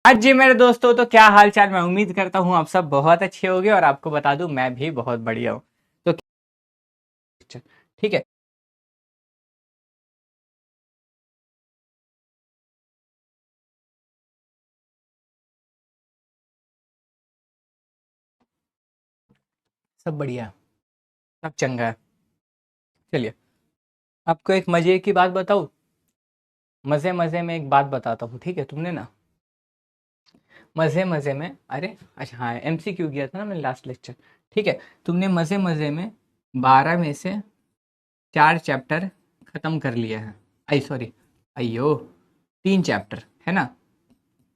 हाँ जी मेरे दोस्तों, तो क्या हाल चाल। मैं उम्मीद करता हूँ आप सब बहुत अच्छे होंगे और आपको बता दूं मैं भी बहुत बढ़िया हूँ। तो ठीक है। सब बढ़िया है, सब चंगा है। चलिए, आपको एक मजे की बात बताऊँ। मजे मजे में एक बात बताता हूँ, ठीक है। तुमने ना मजे मजे में, अरे अच्छा हाँ, एमसीक्यू किया था ना मैंने लास्ट लेक्चर। ठीक है। तुमने मजे मजे में 12 में से 4 चैप्टर खत्म कर लिया है। आई सॉरी, अयो, 3 चैप्टर है ना।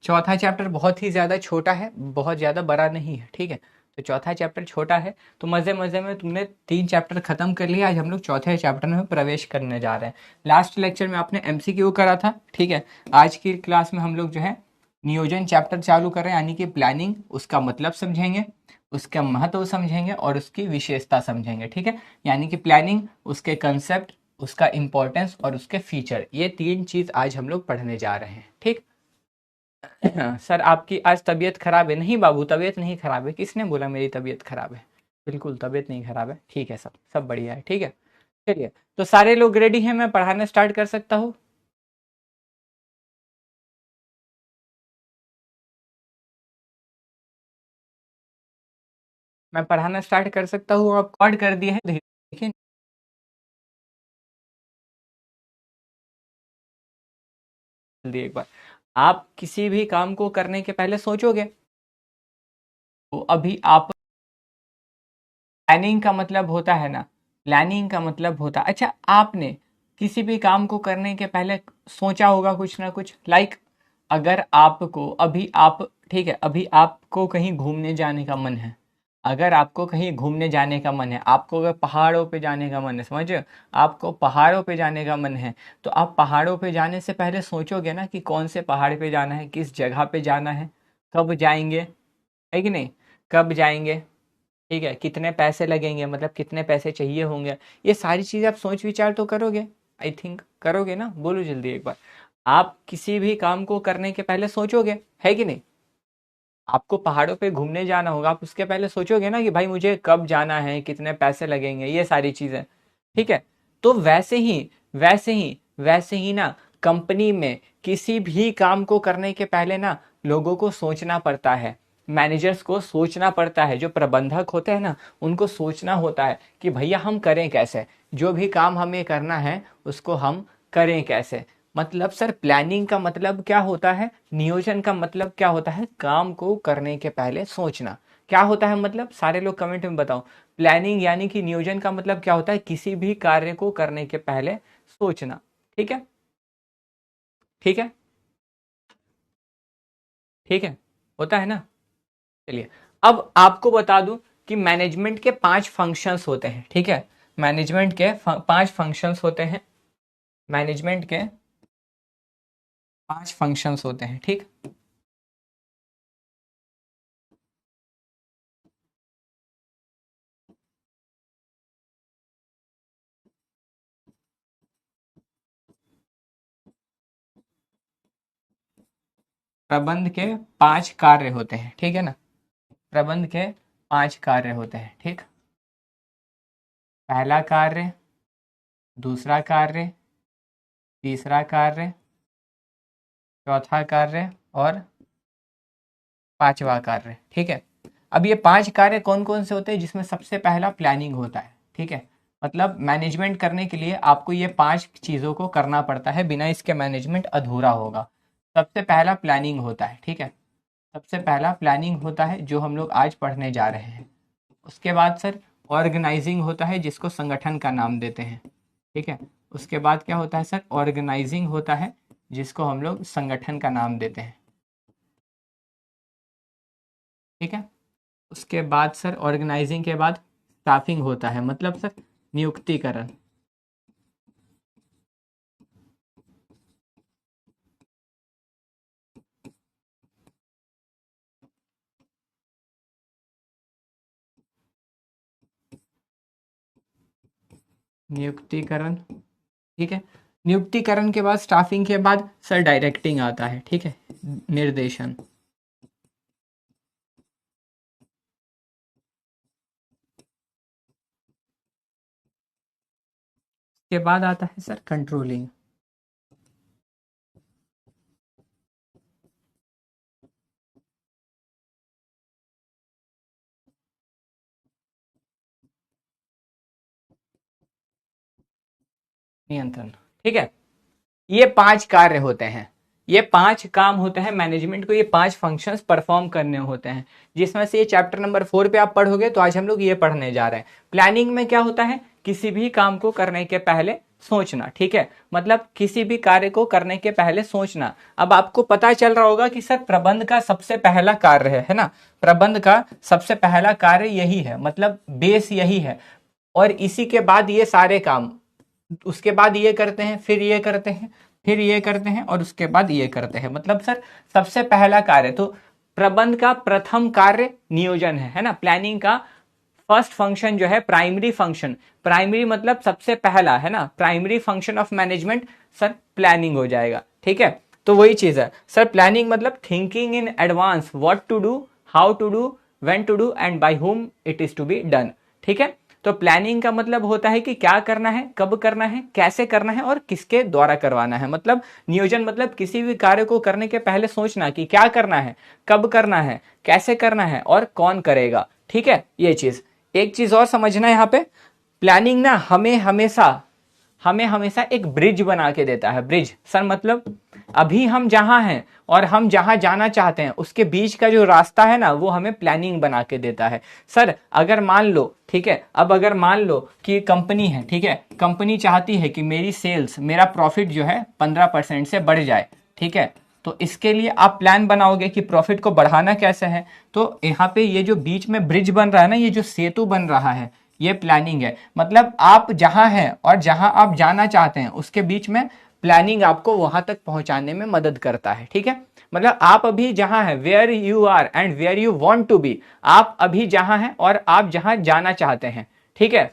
चौथा चैप्टर बहुत ही ज़्यादा छोटा है, बहुत ज़्यादा बड़ा नहीं है, ठीक है। तो चौथा चैप्टर छोटा है। तो मज़े मज़े में तुमने 3 चैप्टर खत्म कर लिया। आज हम लोग चौथे चैप्टर में प्रवेश करने जा रहे हैं। लास्ट लेक्चर में आपने एमसीक्यू करा था, ठीक है। आज की क्लास में हम लोग जो है नियोजन चैप्टर चालू कर रहे हैं, यानी कि प्लानिंग, उसका मतलब समझेंगे, उसका महत्व समझेंगे और उसकी विशेषता समझेंगे, ठीक है। यानी कि प्लानिंग, उसके कंसेप्ट, उसका इंपॉर्टेंस और उसके फीचर, ये 3 चीज़ आज हम लोग पढ़ने जा रहे हैं, ठीक। हाँ, सर आपकी आज तबीयत खराब है? नहीं बाबू, तबीयत नहीं खराब है। किसने बोला मेरी तबीयत खराब है? बिल्कुल तबीयत नहीं खराब है, ठीक है। सब सब बढ़िया है, ठीक है। चलिए, तो सारे लोग रेडी हैं, मैं पढ़ाना स्टार्ट कर सकता हूँ? मैं पढ़ाना स्टार्ट कर सकता हूँ? आप रिकॉर्ड कर दिए हैं, देखिए। जल्दी एक बार, आप किसी भी काम को करने के पहले सोचोगे। तो अभी आप, प्लानिंग का मतलब होता है ना, प्लानिंग का मतलब होता, अच्छा आपने किसी भी काम को करने के पहले सोचा होगा कुछ ना कुछ, लाइक अगर आपको अभी आप, ठीक है, अभी आपको कहीं घूमने जाने का मन है। अगर आपको कहीं घूमने जाने का मन है, आपको अगर पहाड़ों पे जाने का मन है, समझ रहे हो, आपको पहाड़ों पे जाने का मन है, तो आप पहाड़ों पे जाने से पहले सोचोगे ना कि कौन से पहाड़ पे जाना है, किस जगह पे जाना है, कब जाएंगे, है कि नहीं, कब जाएंगे, ठीक है, कितने पैसे लगेंगे, मतलब कितने पैसे चाहिए होंगे। ये सारी चीज़ आप सोच विचार तो करोगे, आई थिंक करोगे ना, बोलो जल्दी एक बार। आप किसी भी काम को करने के पहले सोचोगे, है कि नहीं। आपको पहाड़ों पे घूमने जाना होगा, आप उसके पहले सोचोगे ना कि भाई मुझे कब जाना है, कितने पैसे लगेंगे, ये सारी चीज़ें, ठीक है। तो वैसे ही ना, कंपनी में किसी भी काम को करने के पहले ना लोगों को सोचना पड़ता है। मैनेजर्स को सोचना पड़ता है, जो प्रबंधक होते हैं ना, उनको सोचना होता है कि भैया हम करें कैसे, जो भी काम हमें करना है उसको हम करें कैसे। मतलब सर, प्लानिंग का मतलब क्या होता है, नियोजन का मतलब क्या होता है, काम को करने के पहले सोचना। क्या होता है मतलब, सारे लोग कमेंट में बताओ। प्लानिंग यानी कि नियोजन का मतलब क्या होता है, किसी भी कार्य को करने के पहले सोचना, ठीक है। ठीक है, ठीक है, होता है ना। चलिए, अब आपको बता दूं कि मैनेजमेंट के 5 फंक्शंस होते हैं, ठीक है। मैनेजमेंट के 5 फंक्शंस होते हैं। मैनेजमेंट के 5 फंक्शंस होते हैं, ठीक। प्रबंध के 5 कार्य होते हैं, ठीक है ना। प्रबंध के 5 कार्य होते हैं, ठीक। पहला कार्य, दूसरा कार्य, तीसरा कार्य, चौथा कार्य और पांचवा कार्य, ठीक है। अब ये 5 कार्य कौन कौन से होते हैं, जिसमें सबसे पहला प्लानिंग होता है, ठीक है। मतलब मैनेजमेंट करने के लिए आपको ये 5 चीज़ों को करना पड़ता है, बिना इसके मैनेजमेंट अधूरा होगा। सबसे पहला प्लानिंग होता है, ठीक है। सबसे पहला प्लानिंग होता है, जो हम लोग आज पढ़ने जा रहे हैं। उसके बाद सर ऑर्गेनाइजिंग होता है, जिसको संगठन का नाम देते हैं, ठीक है। उसके बाद क्या होता है सर, ऑर्गेनाइजिंग होता है, जिसको हम लोग संगठन का नाम देते हैं, ठीक है। उसके बाद सर ऑर्गेनाइजिंग के बाद स्टाफिंग होता है, मतलब सर नियुक्तिकरण। नियुक्तिकरण, ठीक है। नियुक्तिकरण के बाद, स्टाफिंग के बाद सर डायरेक्टिंग आता है, ठीक है, निर्देशन। के बाद आता है सर कंट्रोलिंग। नियंत्रण, ठीक है। ये 5 कार्य होते हैं, ये 5 काम होते हैं मैनेजमेंट को, ये 5 फंक्शंस परफॉर्म करने होते हैं, जिसमें से ये चैप्टर नंबर 4 पे आप पढ़ोगे। तो आज हम लोग ये पढ़ने जा रहे हैं। प्लानिंग में क्या होता है, किसी भी काम को करने के पहले सोचना, ठीक है। मतलब किसी भी कार्य को करने के पहले सोचना। अब आपको पता चल रहा होगा कि सर प्रबंध का सबसे पहला कार्य है ना, प्रबंध का सबसे पहला कार्य यही है, मतलब बेस यही है। और इसी के बाद ये सारे काम, उसके बाद ये करते हैं, फिर ये करते हैं, फिर ये करते हैं, और उसके बाद ये करते हैं। मतलब सर सबसे पहला कार्य, तो प्रबंध का प्रथम कार्य नियोजन है ना। प्लानिंग का फर्स्ट फंक्शन जो है प्राइमरी फंक्शन, प्राइमरी मतलब सबसे पहला है ना, primary function of management sir planning हो जाएगा, ठीक है। तो वही चीज है सर, प्लानिंग मतलब thinking in advance, what to do, how to do, when to do and by whom it is to be done, ठीक है। तो प्लानिंग का मतलब होता है कि क्या करना है, कब करना है, कैसे करना है और किसके द्वारा करवाना है। मतलब नियोजन मतलब किसी भी कार्य को करने के पहले सोचना कि क्या करना है, कब करना है, कैसे करना है और कौन करेगा, ठीक है। ये चीज, एक चीज और समझना है यहाँ पे, प्लानिंग ना हमें हमेशा एक ब्रिज बना के देता है। ब्रिज सर मतलब अभी हम जहां हैं और हम जहां जाना चाहते हैं उसके बीच का जो रास्ता है ना, वो हमें प्लानिंग बना के देता है। सर अगर मान लो, ठीक है, अब अगर मान लो कि कंपनी है, ठीक है, कंपनी चाहती है कि मेरी सेल्स, मेरा प्रॉफिट जो है 15% से बढ़ जाए, ठीक है। तो इसके लिए आप प्लान बनाओगे कि प्रॉफिट को बढ़ाना कैसे है। तो यहाँ पे ये जो बीच में ब्रिज बन रहा है ना, ये जो सेतु बन रहा है, ये प्लानिंग है। मतलब आप जहां हैं और जहां आप जाना चाहते हैं उसके बीच में प्लानिंग आपको वहां तक पहुंचाने में मदद करता है, ठीक है। मतलब आप अभी जहां हैं, where you are and where you want to be, आप अभी जहां हैं और आप जहां जाना चाहते हैं, ठीक है,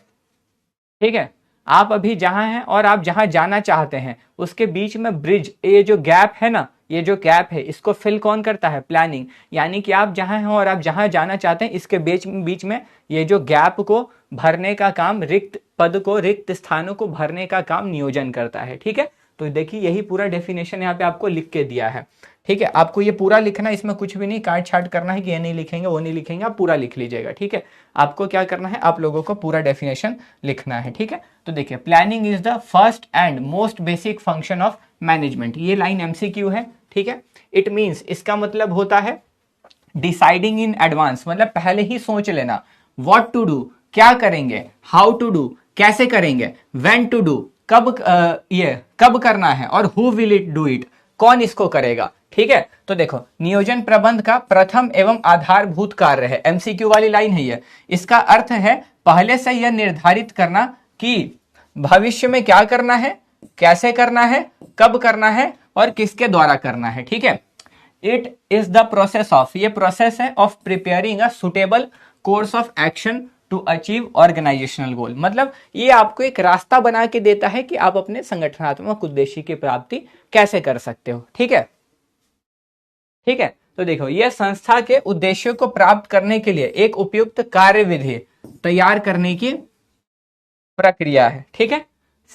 ठीक है। आप अभी जहां हैं और आप जहां जाना चाहते हैं उसके बीच में ब्रिज, ये जो गैप है ना, ये जो गैप है इसको फिल कौन करता है, प्लानिंग। यानी कि आप जहां हैं और आप जहां जाना चाहते हैं इसके बीच में ये जो गैप को भरने का काम, रिक्त पद को, रिक्त स्थानों को भरने का काम नियोजन करता है, ठीक है। तो देखिए यही पूरा डेफिनेशन यहाँ पे आपको लिख के दिया है, ठीक है। आपको ये पूरा लिखना, इसमें कुछ भी नहीं काट छाट करना है कि ये नहीं लिखेंगे वो नहीं लिखेंगे, आप पूरा लिख लीजिएगा, ठीक है। आपको क्या करना है, आप लोगों को पूरा डेफिनेशन लिखना है, ठीक है। तो देखिए planning is the first and most basic function of management, ये लाइन एमसीक्यू है, ठीक है। इट मीन्स, इसका मतलब होता है डिसाइडिंग इन एडवांस, मतलब पहले ही सोच लेना, व्हाट टू डू, क्या करेंगे, हाउ टू डू, कैसे करेंगे, व्हेन टू डू, कब ये कब करना है, और who will it do it, कौन इसको करेगा, ठीक है। तो देखो नियोजन प्रबंध का प्रथम एवं आधारभूत कार्य है, एमसीक्यू वाली लाइन है ये। इसका अर्थ है पहले से यह निर्धारित करना कि भविष्य में क्या करना है, कैसे करना है, कब करना है और किसके द्वारा करना है, ठीक है। It is the process of, ये प्रोसेस है of preparing a suitable course of action to achieve organizational goal. मतलब ये आपको एक रास्ता बना के देता है कि आप अपने संगठनात्मक उद्देश्य की प्राप्ति कैसे कर सकते हो, ठीक है, ठीक है। तो देखो यह संस्था के उद्देश्यों को प्राप्त करने के लिए एक उपयुक्त कार्यविधि तैयार करने की प्रक्रिया है, ठीक है।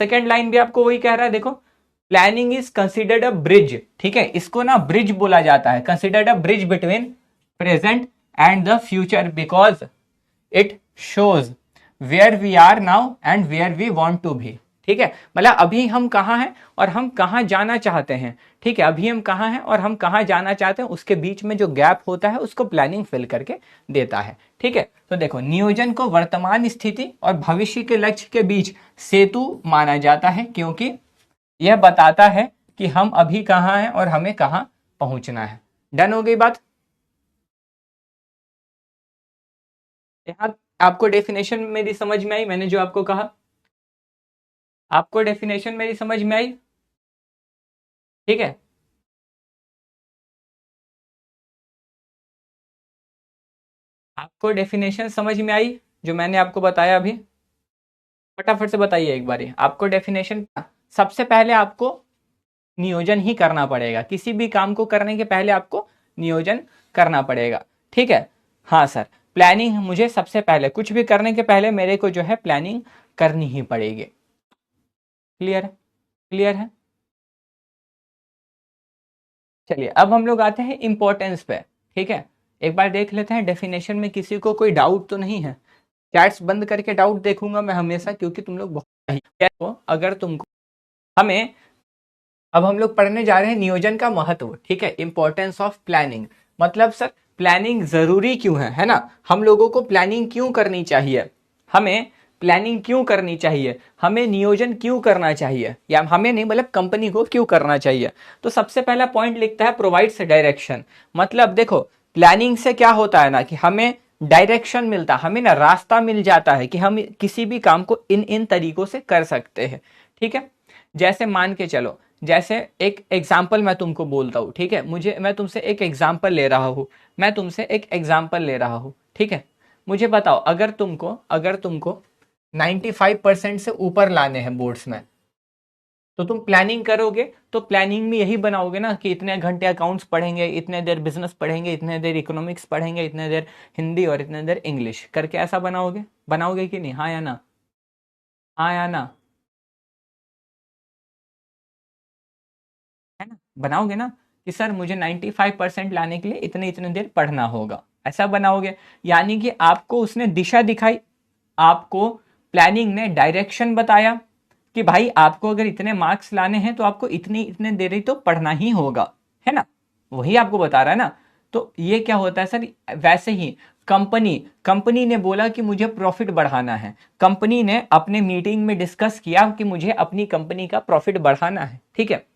सेकेंड लाइन भी आपको वही कह रहा है, देखो planning is considered a bridge, ठीक है, इसको ना ब्रिज बोला जाता है, considered a bridge between present and the future because it shows where we are now and where we want to be, ठीक है। मतलब अभी हम कहाँ हैं और हम कहाँ जाना चाहते हैं, ठीक है। अभी हम कहाँ हैं और हम कहाँ जाना चाहते हैं, उसके बीच में जो गैप होता है उसको प्लानिंग फिल करके देता है, ठीक है। तो देखो नियोजन को वर्तमान स्थिति और भविष्य के लक्ष्य के बीच सेतु माना जाता है, क्योंकि यह बताता है कि हम अभी कहाँ हैं और हमें कहाँ पहुंचना है। डन हो गई बात। यहां आपको डेफिनेशन मेरी समझ में आई, मैंने जो आपको कहा, आपको डेफिनेशन मेरी समझ में आई, ठीक है। आपको डेफिनेशन समझ में आई जो मैंने आपको बताया अभी, फटाफट से बताइए एक बारी आपको डेफिनेशन। सबसे पहले आपको नियोजन ही करना पड़ेगा, किसी भी काम को करने के पहले आपको नियोजन करना पड़ेगा, ठीक है। हाँ सर, प्लानिंग, मुझे सबसे पहले कुछ भी करने के पहले मेरे को जो है प्लानिंग करनी ही पड़ेगी। क्लियर है? क्लियर है? चलिए अब हम लोग आते हैं इंपॉर्टेंस पे। ठीक है, एक बार देख लेते हैं डेफिनेशन में किसी को कोई डाउट तो नहीं है। चैट्स बंद करके डाउट देखूंगा मैं हमेशा, क्योंकि तुम लोग बहुत अगर तुमको हमें अब हम लोग पढ़ने जा रहे हैं नियोजन का महत्व। ठीक है, इंपॉर्टेंस ऑफ प्लानिंग। मतलब सर प्लानिंग जरूरी क्यों है ना? हम लोगों को प्लानिंग क्यों करनी चाहिए? हमें प्लानिंग क्यों करनी चाहिए? हमें नियोजन क्यों करना चाहिए? या हमें नहीं, मतलब कंपनी को क्यों करना चाहिए? तो सबसे पहला पॉइंट लिखता है प्रोवाइड्स डायरेक्शन। मतलब देखो प्लानिंग से क्या होता है ना कि हमें डायरेक्शन मिलता है, हमें ना रास्ता मिल जाता है कि हम किसी भी काम को इन इन तरीकों से कर सकते हैं। ठीक है, जैसे मान के चलो, जैसे एक एग्जाम्पल मैं तुमको बोलता हूँ। ठीक है, मैं तुमसे एक एग्जाम्पल ले रहा हूँ। ठीक है, मुझे बताओ अगर तुमको 95% से ऊपर लाने हैं बोर्ड्स में, तो तुम प्लानिंग करोगे तो प्लानिंग में यही बनाओगे ना कि इतने घंटे अकाउंट्स पढ़ेंगे, इतने देर बिजनेस पढ़ेंगे, इतने देर इकोनॉमिक्स पढ़ेंगे, इतने देर हिंदी और इतने देर इंग्लिश करके ऐसा बनाओगे कि नहीं? हाँ या ना? हाँ या ना? है ना, बनाओगे ना कि सर मुझे 95% लाने के लिए इतने इतने देर पढ़ना होगा, ऐसा बनाओगे। यानी कि आपको उसने दिशा दिखाई, आपको प्लानिंग ने डायरेक्शन बताया कि भाई आपको अगर इतने मार्क्स लाने हैं तो आपको इतनी इतने देर ही तो पढ़ना ही होगा, है ना? वही आपको बता रहा है ना। तो ये क्या होता है सर, वैसे ही कंपनी ने बोला कि मुझे प्रॉफिट बढ़ाना है, कंपनी ने अपने मीटिंग में डिस्कस किया कि मुझे अपनी कंपनी का प्रॉफिट बढ़ाना है। ठीक है,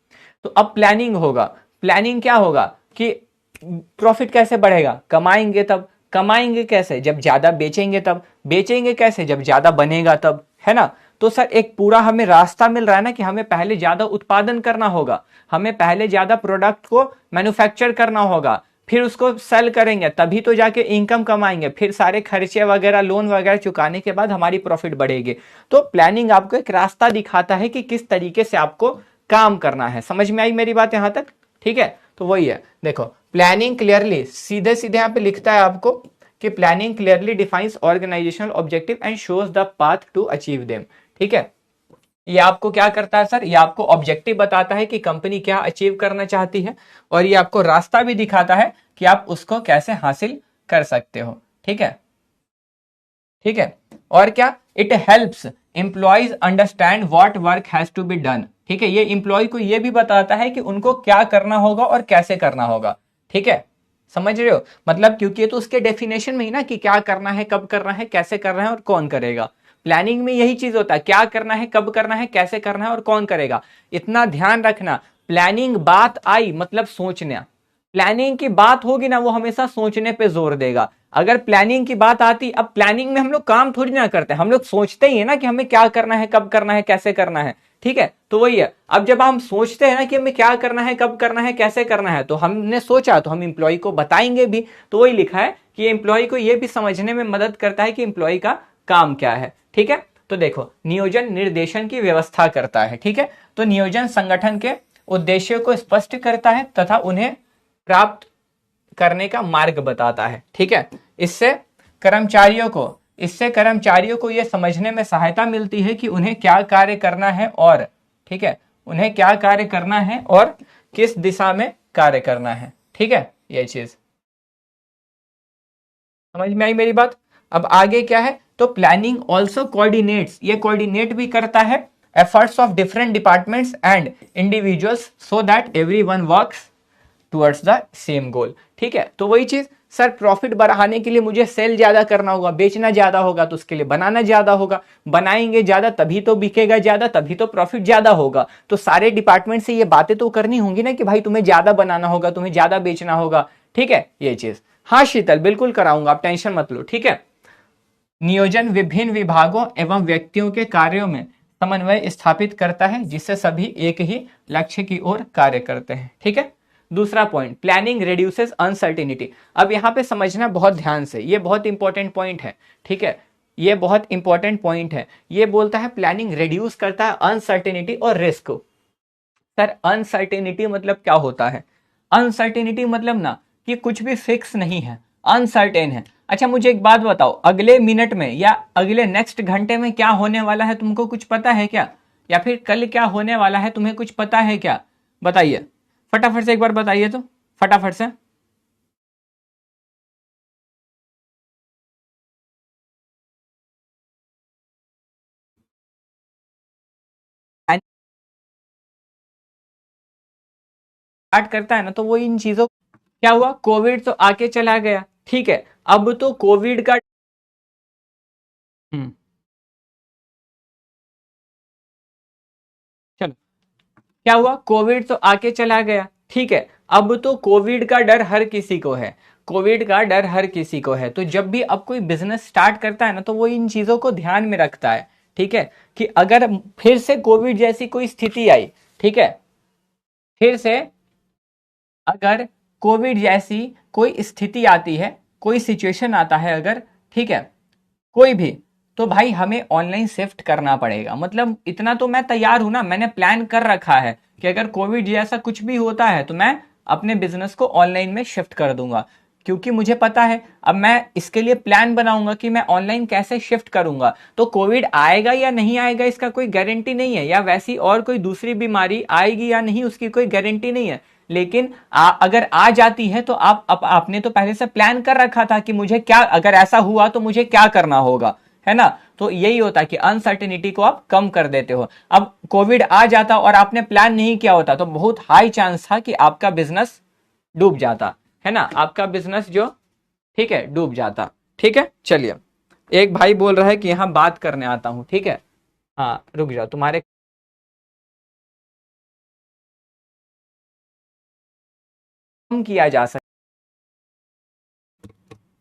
तो अब प्लानिंग होगा। प्लानिंग क्या होगा कि प्रॉफिट कैसे बढ़ेगा? कमाएंगे कैसे? जब ज्यादा बेचेंगे तब। बेचेंगे कैसे? जब ज्यादा बनेगा तब, है ना? तो सर एक पूरा हमें रास्ता मिल रहा है ना कि हमें पहले ज्यादा उत्पादन करना होगा, हमें पहले ज्यादा प्रोडक्ट को मैन्युफैक्चर करना होगा, फिर उसको सेल करेंगे तभी तो जाके इनकम कमाएंगे, फिर सारे खर्चे वगैरह लोन वगैरह चुकाने के बाद हमारी प्रॉफिट बढ़ेगी। तो प्लानिंग आपको एक रास्ता दिखाता है कि किस तरीके से आपको काम करना है। समझ में आई मेरी बात यहां तक? ठीक है, तो वही है, देखो प्लानिंग क्लियरली सीधे सीधे यहां पे लिखता है आपको कि planning clearly defines organisational objective and shows the path to achieve them. ठीक है, ये आपको क्या करता है सर, ये आपको ऑब्जेक्टिव बताता है कि कंपनी क्या अचीव करना चाहती है, और ये आपको रास्ता भी दिखाता है कि आप उसको कैसे हासिल कर सकते हो। ठीक है, ठीक है, और क्या, it helps employees understand what work has to be done. ठीक है, ये एम्प्लॉय को ये भी बताता है कि उनको क्या करना होगा और कैसे करना होगा। ठीक है, समझ रहे हो? मतलब क्योंकि ये तो उसके डेफिनेशन में ही ना कि क्या करना है, कब करना है, कैसे करना है और कौन करेगा। प्लानिंग में यही चीज होता है, क्या करना है, कब करना है, कैसे करना है और कौन करेगा। इतना ध्यान रखना, प्लानिंग बात आई मतलब सोचना। प्लानिंग की बात होगी ना वो हमेशा सोचने पे जोर देगा। अगर प्लानिंग की बात आती, अब प्लानिंग में हम लोग काम थोड़ी ना करते, हम लोग सोचते ही है ना कि हमें क्या करना है, कब करना है, कैसे करना है। ठीक है, तो वही है, अब जब हम सोचते हैं ना कि हमें क्या करना है, कब करना है, कैसे करना है, तो हमने सोचा तो हम एम्प्लॉय को बताएंगे भी। तो वही लिखा है कि एम्प्लॉय को यह भी समझने में मदद करता है कि एम्प्लॉय का काम क्या है। ठीक है, तो देखो नियोजन निर्देशन की व्यवस्था करता है। ठीक है, तो नियोजन संगठन के उद्देश्यों को स्पष्ट करता है तथा उन्हें प्राप्त करने का मार्ग बताता है। ठीक है, इससे कर्मचारियों को यह समझने में सहायता मिलती है कि उन्हें क्या कार्य करना है, और ठीक है, उन्हें क्या कार्य करना है और किस दिशा में कार्य करना है। ठीक है, यह चीज समझ में आई मेरी बात? अब आगे क्या है, तो प्लानिंग ऑल्सो कोऑर्डिनेट्स, ये कोऑर्डिनेट भी करता है efforts of different departments and individuals so that everyone works towards the same गोल। ठीक है, तो वही चीज सर, प्रॉफिट बढ़ाने के लिए मुझे सेल ज्यादा करना होगा, बेचना ज्यादा होगा, तो उसके लिए बनाना ज्यादा होगा, बनाएंगे ज्यादा तभी तो बिकेगा ज्यादा, तभी तो प्रॉफिट ज्यादा होगा। तो सारे डिपार्टमेंट से ये बातें तो करनी होंगी ना कि भाई तुम्हें ज्यादा बनाना होगा, तुम्हें ज्यादा बेचना होगा। ठीक है, ये चीज, हाँ शीतल बिल्कुल कराऊंगा, आप टेंशन मत लो। ठीक है, नियोजन विभिन्न विभागों एवं व्यक्तियों के कार्यों में समन्वय स्थापित करता है जिससे सभी एक ही लक्ष्य की ओर कार्य करते हैं। ठीक है, दूसरा पॉइंट, प्लानिंग रिड्यूसेस अनसर्टेनिटी। अब यहां पे समझना बहुत ध्यान से, ये बहुत इंपॉर्टेंट पॉइंट है। ठीक है, ये बहुत इंपॉर्टेंट पॉइंट है। ये बोलता है प्लानिंग रिड्यूस करता है अनसर्टेनिटी और रिस्क। सर अनसर्टेनिटी मतलब क्या होता है? अनसर्टेनिटी मतलब ना कि कुछ भी फिक्स नहीं है, अनसर्टेन है। अच्छा मुझे एक बात बताओ, अगले मिनट में या अगले नेक्स्ट घंटे में क्या होने वाला है तुमको कुछ पता है क्या? या फिर कल क्या होने वाला है तुम्हें कुछ पता है क्या? बताइए फटाफट से, एक बार बताइए तो फटाफट से। स्टार्ट करता है ना तो वो इन चीजों, क्या हुआ, कोविड तो आके चला गया, ठीक है, अब तो कोविड का हम्म, चलो, क्या हुआ, कोविड तो आके चला गया, ठीक है, अब तो कोविड का डर हर किसी को है, कोविड का डर हर किसी को है, तो जब भी अब कोई बिजनेस स्टार्ट करता है ना तो वो इन चीजों को ध्यान में रखता है, ठीक है, कि अगर फिर से कोविड जैसी कोई स्थिति आई, ठीक है, फिर से अगर कोविड जैसी कोई स्थिति आती है, कोई सिचुएशन आता है अगर, ठीक है, कोई भी, तो भाई हमें ऑनलाइन शिफ्ट करना पड़ेगा, मतलब इतना तो मैं तैयार हूं ना, मैंने प्लान कर रखा है कि अगर कोविड जैसा कुछ भी होता है तो मैं अपने बिजनेस को ऑनलाइन में शिफ्ट कर दूंगा, क्योंकि मुझे पता है, अब मैं इसके लिए प्लान बनाऊंगा कि मैं ऑनलाइन कैसे शिफ्ट करूंगा, तो कोविड आएगा या नहीं आएगा इसका कोई गारंटी नहीं है, या वैसी और कोई दूसरी बीमारी आएगी या नहीं उसकी कोई गारंटी नहीं है, लेकिन अगर आ जाती है तो आपने तो पहले से प्लान कर रखा था कि मुझे क्या, अगर ऐसा हुआ तो मुझे क्या करना होगा, है ना, तो यही होता है कि अनसर्टेनिटी को आप कम कर देते हो। अब कोविड आ जाता और आपने प्लान नहीं किया होता तो बहुत हाई चांस था कि आपका बिजनेस डूब जाता, है ना, आपका बिजनेस जो, ठीक है, डूब जाता, ठीक है, चलिए, एक भाई बोल रहा है कि यहां बात करने आता हूं, ठीक है, हाँ रुक जाओ, तुम्हारे कम किया जा सकता,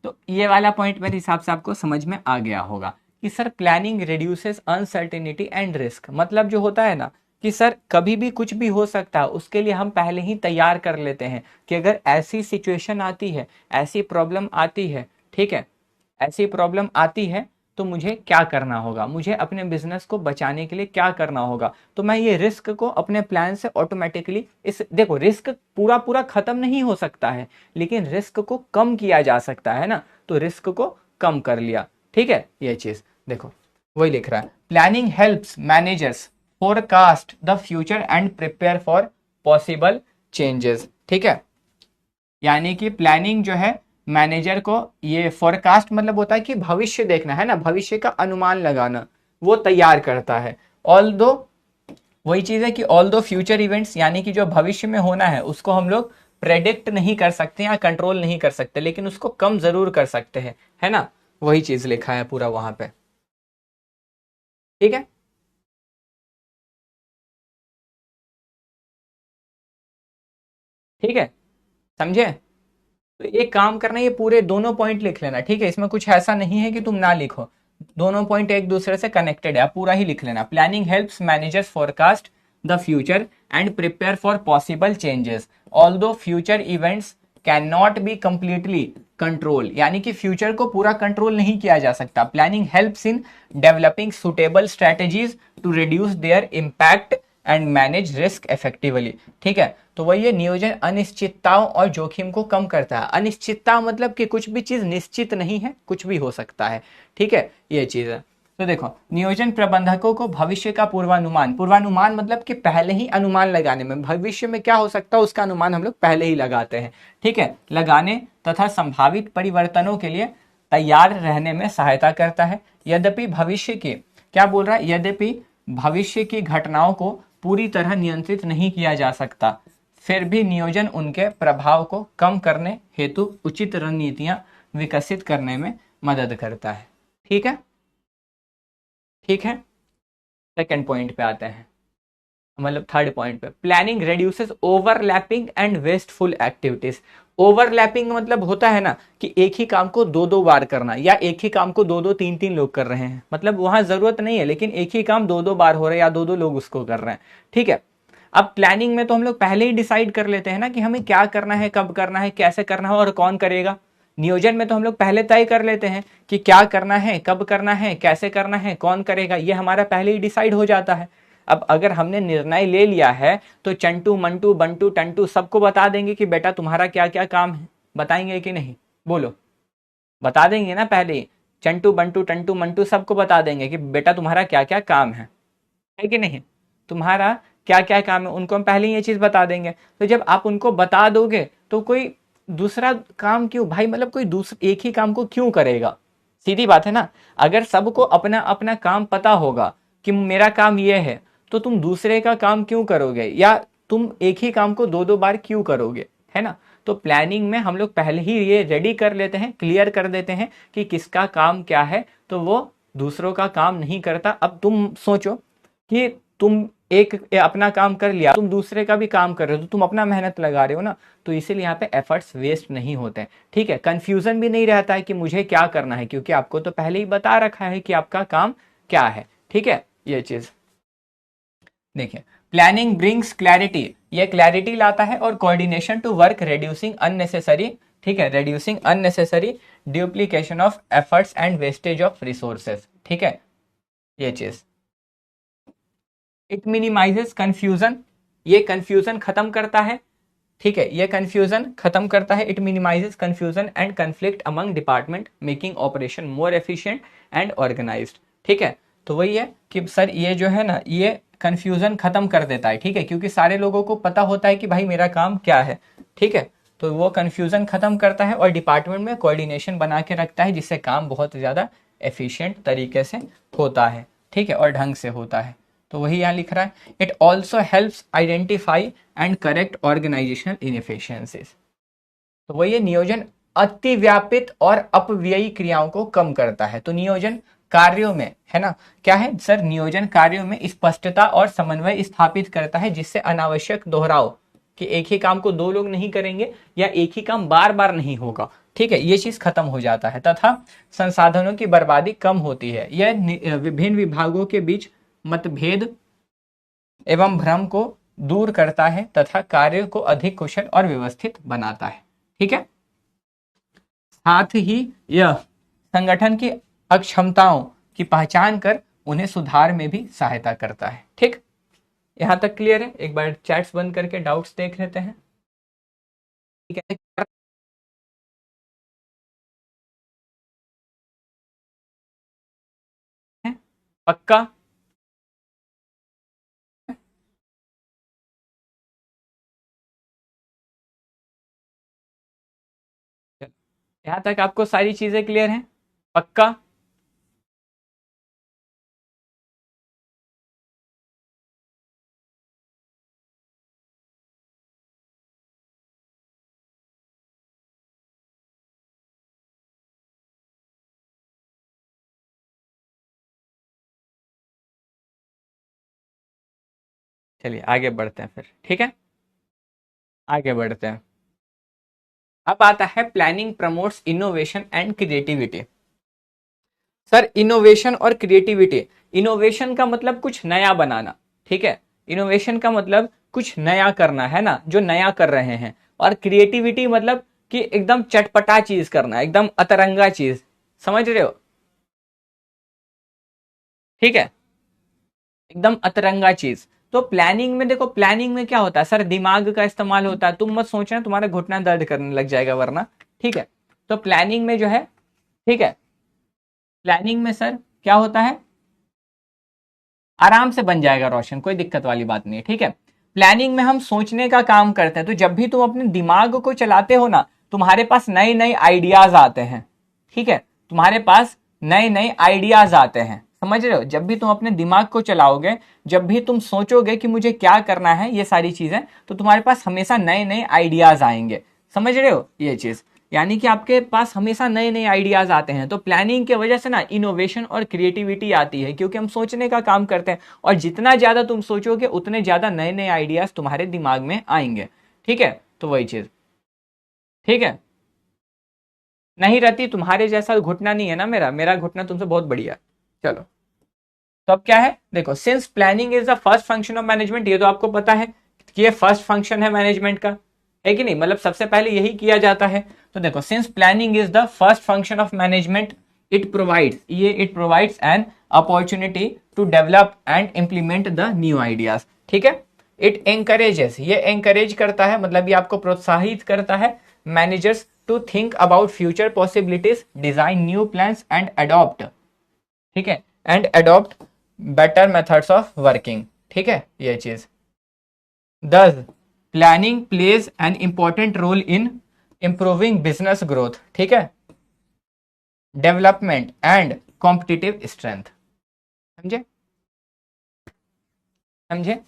तो ये वाला पॉइंट मेरे हिसाब से आपको समझ में आ गया होगा कि sir planning reduces uncertainty and risk, मतलब जो होता है ना कि सर कभी भी कुछ भी हो सकता है, उसके लिए हम पहले ही तैयार कर लेते हैं कि अगर ऐसी सिचुएशन आती है, ऐसी प्रॉब्लम आती है, ठीक है, ऐसी प्रॉब्लम आती है तो मुझे क्या करना होगा, मुझे अपने बिजनेस को बचाने के लिए क्या करना होगा, तो मैं ये रिस्क को अपने प्लान से ऑटोमेटिकली, इस देखो रिस्क पूरा पूरा खत्म नहीं हो सकता है, लेकिन रिस्क को कम किया जा सकता है ना, तो रिस्क को कम कर लिया, ठीक है, ये चीज देखो, वही लिख रहा है, planning helps managers forecast the future and prepare for possible changes, ठीक है, यानी कि प्लानिंग जो है मैनेजर को, ये फोरकास्ट मतलब होता है कि भविष्य देखना, है ना, भविष्य का अनुमान लगाना, वो तैयार करता है, ऑल दो, वही चीज है कि ऑल दो फ्यूचर इवेंट्स, यानी कि जो भविष्य में होना है उसको हम लोग प्रेडिक्ट नहीं कर सकते या कंट्रोल नहीं कर सकते, लेकिन उसको कम जरूर कर सकते हैं, है ना, वही चीज लिखा है पूरा वहां पे, ठीक है, ठीक है, समझे, तो एक काम करना, ये पूरे दोनों पॉइंट लिख लेना, ठीक है, इसमें कुछ ऐसा नहीं है कि तुम ना लिखो, दोनों पॉइंट एक दूसरे से कनेक्टेड है, आप पूरा ही लिख लेना, planning helps managers forecast the future and prepare for possible changes, although future events can not be completely control, यानी कि फ्यूचर को पूरा कंट्रोल नहीं किया जा सकता, planning helps in developing suitable strategies to reduce their impact and manage risk effectively, ठीक है, तो वही ये नियोजन अनिश्चितताओं और जोखिम को कम करता है, अनिश्चितता मतलब कि कुछ भी चीज निश्चित नहीं है, कुछ भी हो सकता है, ठीक है, ये चीज है, तो देखो नियोजन प्रबंधकों को भविष्य का पूर्वानुमान, पूर्वानुमान मतलब कि पहले ही अनुमान लगाने में, भविष्य में क्या हो सकता है उसका अनुमान हम लोग पहले ही लगाते हैं, ठीक है, लगाने तथा संभावित परिवर्तनों के लिए तैयार रहने में सहायता करता है, यद्यपि भविष्य के, क्या बोल रहा है, यद्यपि भविष्य की घटनाओं को पूरी तरह नियंत्रित नहीं किया जा सकता, फिर भी नियोजन उनके प्रभाव को कम करने हेतु उचित रणनीतियां विकसित करने में मदद करता है, ठीक है, ठीक है, सेकंड पॉइंट पे आते हैं, मतलब थर्ड पॉइंट पे, planning reduces overlapping and wasteful activities, overlapping मतलब होता है ना कि एक ही काम को दो दो बार करना, या एक ही काम को दो दो तीन तीन लोग कर रहे हैं, मतलब वहां जरूरत नहीं है लेकिन एक ही काम दो दो बार हो रहा है या दो दो लोग उसको कर रहे हैं, ठीक है, अब प्लानिंग में तो हम लोग पहले ही डिसाइड कर लेते हैं ना कि हमें क्या करना है, कब करना है, कैसे करना है और कौन करेगा, नियोजन में तो हम लोग पहले तय कर लेते हैं कि क्या करना है, कब करना है, कैसे करना है, कौन करेगा, ये हमारा पहले ही डिसाइड हो जाता है, अब अगर हमने निर्णय ले लिया है तो चंटू मंटू बंटू टंटू सबको बता देंगे कि बेटा तुम्हारा क्या क्या काम है, बताएंगे कि नहीं, बोलो, बता देंगे ना पहले ही, चंटू बंटू टंटू मंटू सबको बता देंगे कि बेटा तुम्हारा क्या क्या काम है कि नहीं, तुम्हारा क्या क्या काम है उनको हम पहले ही ये चीज बता देंगे। तो जब आप उनको बता दोगे तो कोई दूसरा काम क्यों भाई, मतलब कोई दूसरा एक ही काम को क्यों करेगा, सीधी बात है ना। अगर सबको अपना अपना काम पता होगा कि मेरा काम ये है, तो तुम दूसरे का काम क्यों करोगे, या तुम एक ही काम को दो दो बार क्यों करोगे, है ना। तो प्लानिंग में हम लोग पहले ही ये रेडी कर लेते हैं, क्लियर कर देते हैं कि किसका काम क्या है, तो वो दूसरों का काम नहीं करता। अब तुम सोचो कि तुम एक अपना काम कर लिया, तुम दूसरे का भी काम कर रहे हो, तो तुम अपना मेहनत लगा रहे हो ना, तो इसीलिए यहाँ पे एफर्ट्स वेस्ट नहीं होते हैं, ठीक है। कंफ्यूजन भी नहीं रहता है कि मुझे क्या करना है, क्योंकि आपको तो पहले ही बता रखा है कि आपका काम क्या है, ठीक है। ये चीज देखिए, प्लानिंग ब्रिंग्स क्लैरिटी, ये क्लैरिटी लाता है, और coordination to work reducing unnecessary, ठीक है, reducing unnecessary duplication of efforts and wastage of resources, ठीक है। ये चीज इट मिनिमाइजेस कंफ्यूजन, ये कंफ्यूजन खत्म करता है, ठीक है, ये कंफ्यूजन खत्म करता है। It minimises confusion and conflict among department, making operation more efficient and organised, ठीक है। तो वही है कि सर ये जो है ना, ये कंफ्यूजन खत्म कर देता है, ठीक है, क्योंकि सारे लोगों को पता होता है कि भाई मेरा काम क्या है, ठीक है। तो वो कंफ्यूजन खत्म करता है और डिपार्टमेंट में कोऑर्डिनेशन बना के रखता है, जिससे काम बहुत ज्यादा एफिशिएंट तरीके से होता है, ठीक है, और ढंग से होता है। तो वही यहाँ लिख रहा है, it also helps identify and correct organisational inefficiencies. तो वही है, नियोजन अतिव्यापित और अपव्ययी क्रियाओं को कम करता है। तो नियोजन कार्यों में, है ना, क्या है सर, नियोजन कार्यों में स्पष्टता और समन्वय स्थापित करता है, जिससे अनावश्यक दोहराव, कि एक ही काम को दो लोग नहीं करेंगे या एक ही काम बार बार नहीं होगा, ठीक है, ये चीज खत्म हो जाता है, तथा संसाधनों की बर्बादी कम होती है। यह विभिन्न विभागों के बीच मतभेद एवं भ्रम को दूर करता है तथा कार्य को अधिक कुशल और व्यवस्थित बनाता है, ठीक है। साथ ही यह संगठन की अक्षमताओं की पहचान कर उन्हें सुधार में भी सहायता करता है, ठीक। यहां तक क्लियर है। एक बार चैट्स बंद करके डाउट्स देख लेते हैं, ठीक है। पक्का, यहां तक आपको सारी चीजें क्लियर हैं, पक्का। चलिए आगे बढ़ते हैं फिर, ठीक है, आगे बढ़ते हैं। अब आता है planning promotes innovation and creativity. Sir innovation और क्रिएटिविटी, इनोवेशन का मतलब कुछ नया बनाना, ठीक है, इनोवेशन का मतलब कुछ नया करना, है ना, जो नया कर रहे हैं। और क्रिएटिविटी मतलब कि एकदम चटपटा चीज करना, एकदम अतरंगा चीज, समझ रहे हो, ठीक है, एकदम अतरंगा चीज। तो प्लानिंग में देखो, प्लानिंग में क्या होता है सर, दिमाग का इस्तेमाल होता है। तुम मत सोचना तुम्हारा घुटना दर्द करने लग जाएगा वरना, ठीक है। तो प्लानिंग में जो है, ठीक है, प्लानिंग में सर क्या होता है, आराम से बन जाएगा रोशन, कोई दिक्कत वाली बात नहीं है, ठीक है। प्लानिंग में हम सोचने का काम करते हैं, तो जब भी तुम अपने दिमाग को चलाते हो ना, तुम्हारे पास नए नए आइडियाज आते हैं, ठीक है, तुम्हारे पास नए नए आइडियाज आते हैं, समझ रहे हो। जब भी तुम अपने दिमाग को चलाओगे, जब भी तुम सोचोगे कि मुझे क्या करना है, ये सारी चीजें, तो तुम्हारे पास हमेशा नए नए आइडियाज आएंगे, समझ रहे हो ये चीज। यानी कि आपके पास हमेशा नए नए आइडियाज आते हैं। तो प्लानिंग की वजह से ना इनोवेशन और क्रिएटिविटी आती है, क्योंकि हम सोचने का काम करते हैं, और जितना ज्यादा तुम सोचोगे उतने ज्यादा नए नए आइडियाज तुम्हारे दिमाग में आएंगे, ठीक है। तो वही चीज, ठीक है, नहीं रहती तुम्हारे जैसा घुटना नहीं है ना, मेरा मेरा घुटना तुमसे बहुत बढ़िया है। चलो, तो अब क्या है, देखो, since planning is the first function of management, ये तो आपको पता है कि ये फर्स्ट फंक्शन है मैनेजमेंट का, है कि नहीं, मतलब सबसे पहले यही किया जाता है। तो देखो, since planning is the first function of management, it provides an opportunity to develop and implement the new ideas, ठीक है। इट एंकरेजेस, ये एंकरेज करता है, मतलब ये आपको प्रोत्साहित करता है managers to think about future possibilities, design new plans and adopt, ठीक है, and adopt better methods of working, ठीक है ये चीज। 10 planning plays an important role in improving business growth, ठीक है, डेवलपमेंट एंड कॉम्पिटिटिव स्ट्रेंथ। समझे समझे?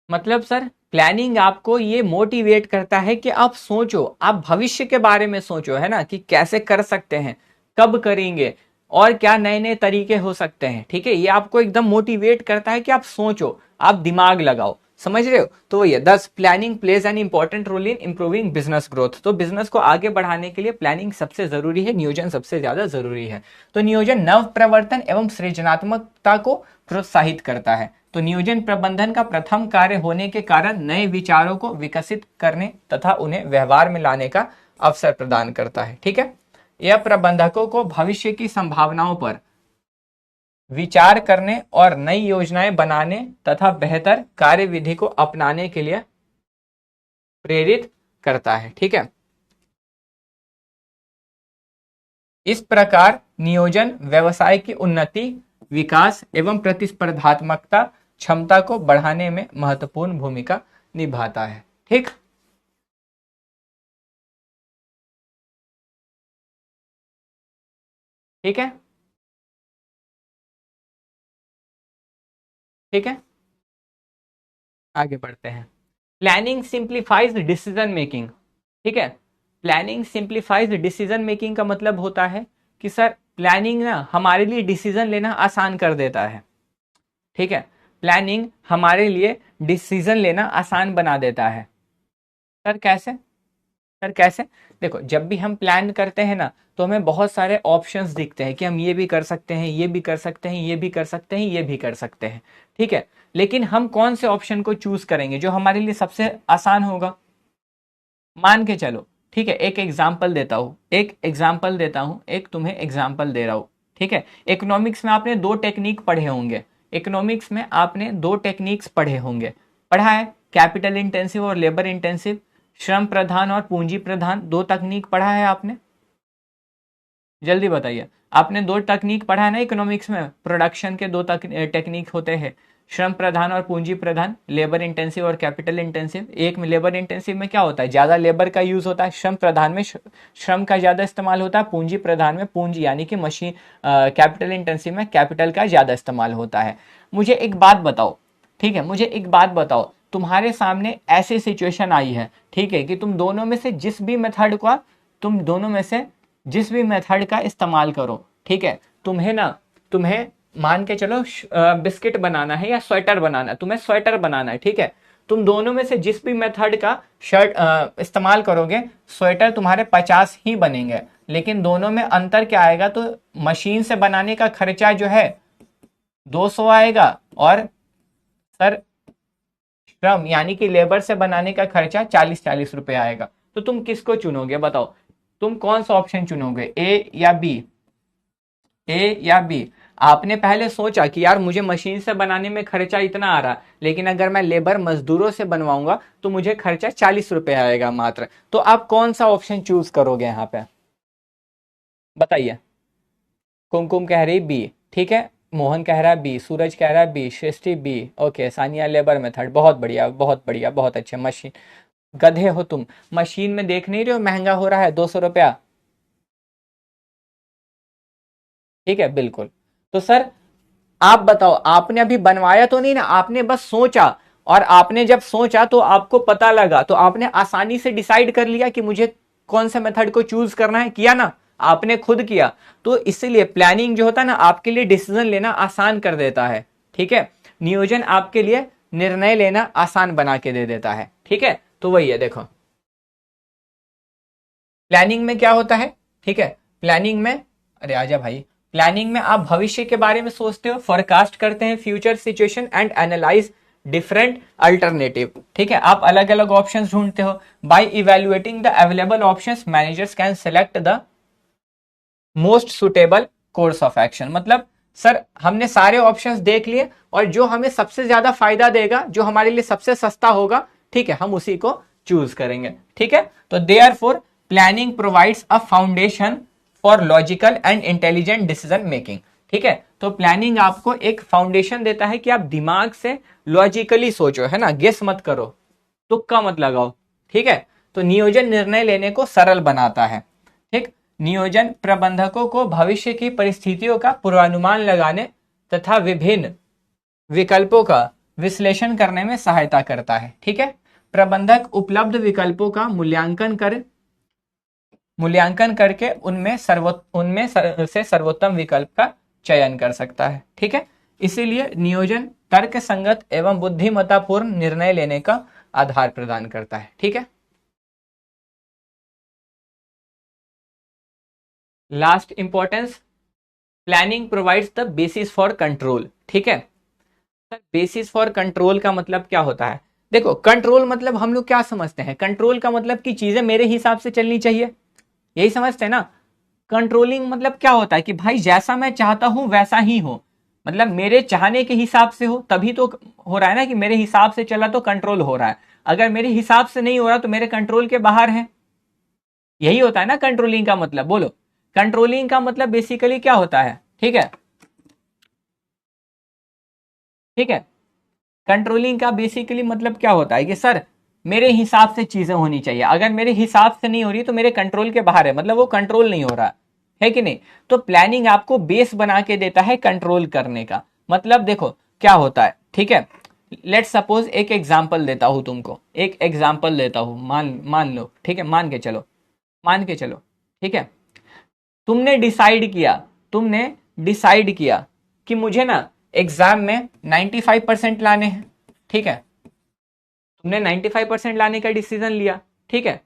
मतलब सर प्लानिंग आपको ये मोटिवेट करता है कि आप सोचो, आप भविष्य के बारे में सोचो, है ना, कि कैसे कर सकते हैं, कब करेंगे, और क्या नए नए तरीके हो सकते हैं, ठीक है। ये आपको एकदम मोटिवेट करता है कि आप सोचो, आप दिमाग लगाओ, समझ रहे हो। तो ये 10 planning plays an important role in improving business growth. तो बिजनेस को आगे बढ़ाने के लिए प्लानिंग सबसे जरूरी है, नियोजन सबसे ज्यादा जरूरी है। तो नियोजन नव प्रवर्तन एवं सृजनात्मकता को प्रोत्साहित करता है। तो नियोजन प्रबंधन का प्रथम कार्य होने के कारण नए विचारों को विकसित करने तथा उन्हें व्यवहार में लाने का अवसर प्रदान करता है, ठीक है। यह प्रबंधकों को भविष्य की संभावनाओं पर विचार करने और नई योजनाएं बनाने तथा बेहतर कार्यविधि को अपनाने के लिए प्रेरित करता है, ठीक है। इस प्रकार नियोजन व्यवसाय की उन्नति, विकास एवं प्रतिस्पर्धात्मकता क्षमता को बढ़ाने में महत्वपूर्ण भूमिका निभाता है, ठीक। ठीक है, ठीक है, आगे बढ़ते हैं। प्लानिंग सिंप्लीफाइज डिसीजन मेकिंग, ठीक है। प्लानिंग सिंप्लीफाइज डिसीजन मेकिंग का मतलब होता है कि सर प्लानिंग ना हमारे लिए डिसीजन लेना आसान कर देता है, ठीक है। प्लानिंग हमारे लिए डिसीजन लेना आसान बना देता है। सर कैसे? सर कैसे? देखो, जब भी हम प्लान करते हैं ना तो हमें बहुत सारे ऑप्शंस दिखते हैं कि हम ये भी कर सकते हैं, ये भी कर सकते हैं, ये भी कर सकते हैं, ये भी कर सकते हैं, ठीक है। लेकिन हम कौन से ऑप्शन को चूज करेंगे जो हमारे लिए सबसे आसान होगा? मान के चलो, ठीक है, एक एग्जाम्पल देता हूं, एक तुम्हें एग्जाम्पल दे रहा हूं, ठीक है। इकोनॉमिक्स में आपने दो टेक्निक पढ़े होंगे, इकोनॉमिक्स में आपने दो टेक्निक्स पढ़े होंगे, पढ़ा है, कैपिटल इंटेंसिव और लेबर इंटेंसिव, श्रम प्रधान और पूंजी प्रधान, दो तकनीक पढ़ा है आपने? जल्दी बताइए, आपने दो तकनीक पढ़ा है ना इकोनॉमिक्स में, प्रोडक्शन के दो टेक्निक होते हैं, श्रम प्रधान और पूंजी प्रधान, लेबर इंटेंसिव और कैपिटल इंटेंसिव। एक में लेबर इंटेंसिव में क्या होता है, ज्यादा लेबर का यूज होता है, श्रम प्रधान में श्रम का ज्यादा इस्तेमाल होता है, पूंजी प्रधान में पूंजी यानी कि मशीन, कैपिटल इंटेंसिव में कैपिटल का ज्यादा इस्तेमाल होता है। मुझे एक बात बताओ, ठीक है, मुझे एक बात बताओ, तुम्हारे सामने ऐसी सिचुएशन आई है, ठीक है, कि तुम दोनों में से जिस भी मेथड का इस्तेमाल करो, ठीक है, तुम्हें मान के चलो बिस्किट बनाना है या स्वेटर बनाना है, तुम्हें स्वेटर बनाना है, ठीक है। तुम दोनों में से जिस भी मेथड का शर्ट इस्तेमाल करोगे, स्वेटर तुम्हारे 50 ही बनेंगे, लेकिन दोनों में अंतर क्या आएगा, तो मशीन से बनाने का खर्चा जो है 200 आएगा, और सर श्रम यानी कि लेबर से बनाने का खर्चा 40-40 रुपए आएगा। तो तुम किसको चुनोगे बताओ, तुम कौन सा ऑप्शन चुनोगे, ए या बी? ए या बी? आपने पहले सोचा कि यार मुझे मशीन से बनाने में खर्चा इतना आ रहा, लेकिन अगर मैं लेबर मजदूरों से बनवाऊंगा तो मुझे खर्चा 40 रुपए आएगा मात्र। तो आप कौन सा ऑप्शन चूज करोगे यहाँ पे बताइए? कुमकुम कह रही बी, ठीक है, मोहन कह रहा है बी, सूरज कह रहा है B, Srishti B, okay, Sania labour method, बहुत बढ़िया, बहुत बढ़िया, बहुत अच्छे। मशीन, गधे हो तुम, मशीन में देख नहीं रहे हो महंगा हो रहा है 200 रुपया, ठीक है, बिल्कुल। तो सर आप बताओ, आपने अभी बनवाया तो नहीं ना, आपने बस सोचा, और आपने जब सोचा तो आपको पता लगा, तो आपने आसानी से डिसाइड कर लिया कि मुझे कौन से मेथड को चूज करना है, किया ना, आपने खुद किया। तो इसीलिए प्लानिंग जो होता है ना आपके लिए डिसीजन लेना आसान कर देता है, ठीक है। नियोजन आपके लिए निर्णय लेना आसान बना के दे देता है, ठीक है। तो वही है, देखो प्लानिंग में क्या होता है, ठीक है, प्लानिंग में, अरे आजा भाई, प्लानिंग में आप भविष्य के बारे में सोचते हो, फोरकास्ट करते हैं future situation and analyse different alternative, ठीक है, आप अलग अलग ऑप्शंस ढूंढते हो। By evaluating the available options managers can select the most suitable course of action. मतलब सर हमने सारे ऑप्शंस देख लिए, और जो हमें सबसे ज्यादा फायदा देगा, जो हमारे लिए सबसे सस्ता होगा, ठीक है, हम उसी को चूज करेंगे, ठीक है। तो therefore planning provides a foundation for logical and intelligent decision making, ठीक है। तो प्लानिंग आपको एक फाउंडेशन देता है कि आप दिमाग से लॉजिकली सोचो, है ना, गेस मत करो, तुक्का मत लगाओ, ठीक है। तो नियोजन निर्णय लेने को सरल बनाता है, ठीक। नियोजन प्रबंधकों को भविष्य की परिस्थितियों का पूर्वानुमान लगाने तथा विभिन्न विकल्पों का विश्लेषण करने में सहायता करता है, ठीक है। प्रबंधक उपलब्ध विकल्पों का मूल्यांकन करके उनमें से सर्वोत्तम विकल्प का चयन कर सकता है, ठीक है। इसीलिए नियोजन तर्क संगत एवं बुद्धिमत्तापूर्ण निर्णय लेने का आधार प्रदान करता है, ठीक है। Last importance, planning provides the basis for control, ठीक है। सर बेसिस फॉर कंट्रोल का मतलब क्या होता है? देखो कंट्रोल मतलब हम लोग क्या समझते हैं, कंट्रोल का मतलब कि चीजें मेरे हिसाब से चलनी चाहिए, यही समझते हैं ना। कंट्रोलिंग मतलब क्या होता है कि भाई जैसा मैं चाहता हूं वैसा ही हो, मतलब मेरे चाहने के हिसाब से हो तभी तो हो रहा है ना, कि मेरे हिसाब से चला तो कंट्रोल हो रहा है, अगर मेरे हिसाब से नहीं हो रहा तो मेरे कंट्रोल के बाहर है, यही होता है ना कंट्रोलिंग का मतलब। बोलो कंट्रोलिंग का मतलब बेसिकली क्या होता है, ठीक है, ठीक है। कंट्रोलिंग का बेसिकली मतलब क्या होता है कि सर मेरे हिसाब से चीजें होनी चाहिए, अगर मेरे हिसाब से नहीं हो रही तो मेरे कंट्रोल के बाहर है, मतलब वो कंट्रोल नहीं हो रहा है कि नहीं। तो प्लानिंग आपको बेस बना के देता है कंट्रोल करने का। मतलब देखो क्या होता है, ठीक है। लेट सपोज एक एग्जाम्पल देता हूं तुमको, एक एग्जाम्पल देता हूं, मान मान लो, ठीक है, मान के चलो, ठीक है। तुमने डिसाइड किया कि मुझे ना एग्जाम में 95% लाने हैं, ठीक है। तुमने 95% लाने का डिसीजन लिया, ठीक है।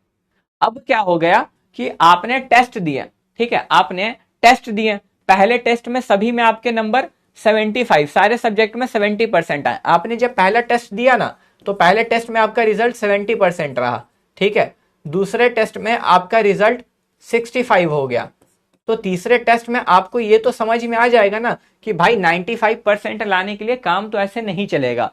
अब क्या हो गया कि आपने टेस्ट दिए, ठीक है, आपने टेस्ट दिए, पहले टेस्ट में सभी में आपके नंबर 75, सारे सब्जेक्ट में 70% आए। आपने जब पहला टेस्ट दिया ना तो पहले टेस्ट में आपका रिजल्ट 70% रहा, ठीक है। दूसरे टेस्ट में आपका रिजल्ट 65 हो गया, तो तीसरे टेस्ट में आपको ये तो समझ में आ जाएगा ना कि भाई 95% लाने के लिए काम तो ऐसे नहीं चलेगा,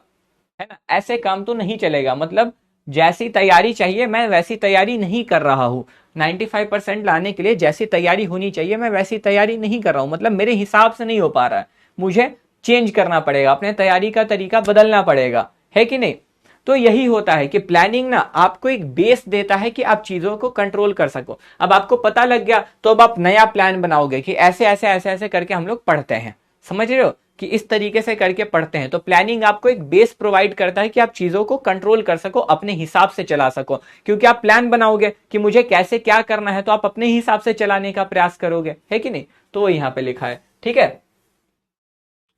है ना, ऐसे काम तो नहीं चलेगा, मतलब जैसी तैयारी चाहिए मैं वैसी तैयारी नहीं कर रहा हूं, 95% लाने के लिए जैसी तैयारी होनी चाहिए मैं वैसी तैयारी नहीं कर रहा हूं, मतलब मेरे हिसाब से नहीं हो पा रहा है, मुझे चेंज करना पड़ेगा, अपने तैयारी का तरीका बदलना पड़ेगा, है कि नहीं। तो यही होता है कि प्लानिंग ना आपको एक बेस देता है कि आप चीजों को कंट्रोल कर सको। अब आपको पता लग गया तो अब आप नया प्लान बनाओगे कि ऐसे ऐसे ऐसे ऐसे करके हम लोग पढ़ते हैं, समझ रहे हो, कि इस तरीके से करके पढ़ते हैं। तो प्लानिंग आपको एक बेस प्रोवाइड करता है कि आप चीजों को कंट्रोल कर सको, अपने हिसाब से चला सको, क्योंकि आप प्लान बनाओगे कि मुझे कैसे क्या करना है तो आप अपने हिसाब से चलाने का प्रयास करोगे, है कि नहीं। तो वो यहाँ पे लिखा है, ठीक है।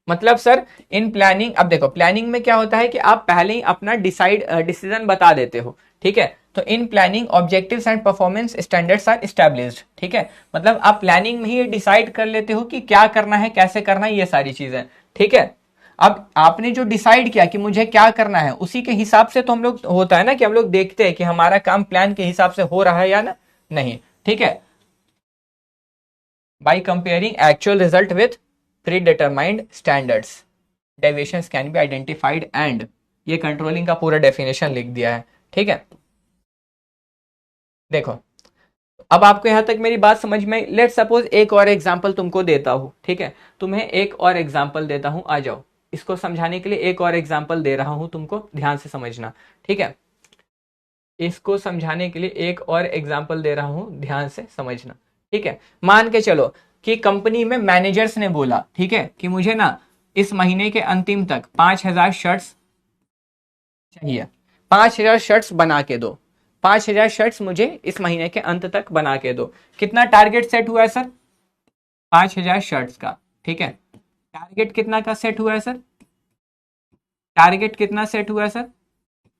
मतलब सर इन प्लानिंग, अब देखो प्लानिंग में क्या होता है कि आप पहले ही अपना डिसीजन बता देते हो, ठीक है। तो in planning objectives and performance standards are established, ठीक है। मतलब आप प्लानिंग में ही डिसाइड कर लेते हो कि क्या करना है, कैसे करना है, ये सारी चीजें, ठीक है। अब आपने जो डिसाइड किया कि मुझे क्या करना है उसी के हिसाब से तो हम लोग, होता है ना कि हम लोग देखते हैं कि हमारा काम प्लान के हिसाब से हो रहा है या ना नहीं, ठीक है। By comparing actual result with predetermined standards, deviations can be identified and ये कंट्रोलिंग का पूरा डेफिनेशन लिख दिया है, ठीक है। देखो अब आपको यहां तक मेरी बात समझ में, लेट सपोज एक और एग्जांपल तुमको देता हूं, ठीक है, तुम्हें एक और एग्जांपल देता हूं, आ जाओ, इसको समझाने के लिए एक और एग्जांपल दे रहा हूं तुमको, ध्यान से समझना, ठीक है। इसको समझाने के लिए एक और एग्जाम्पल दे रहा हूं, ध्यान से समझना, ठीक है। मान के चलो कि कंपनी में मैनेजर्स ने बोला, ठीक है, कि मुझे ना इस महीने के अंतिम तक 5,000 शर्ट्स चाहिए, 5,000 शर्ट्स बना के दो, 5,000 शर्ट्स मुझे इस महीने के अंत तक बना के दो। कितना टारगेट सेट हुआ है सर? 5,000 शर्ट्स का, ठीक है। टारगेट कितना का सेट हुआ है सर? टारगेट कितना सेट हुआ है सर?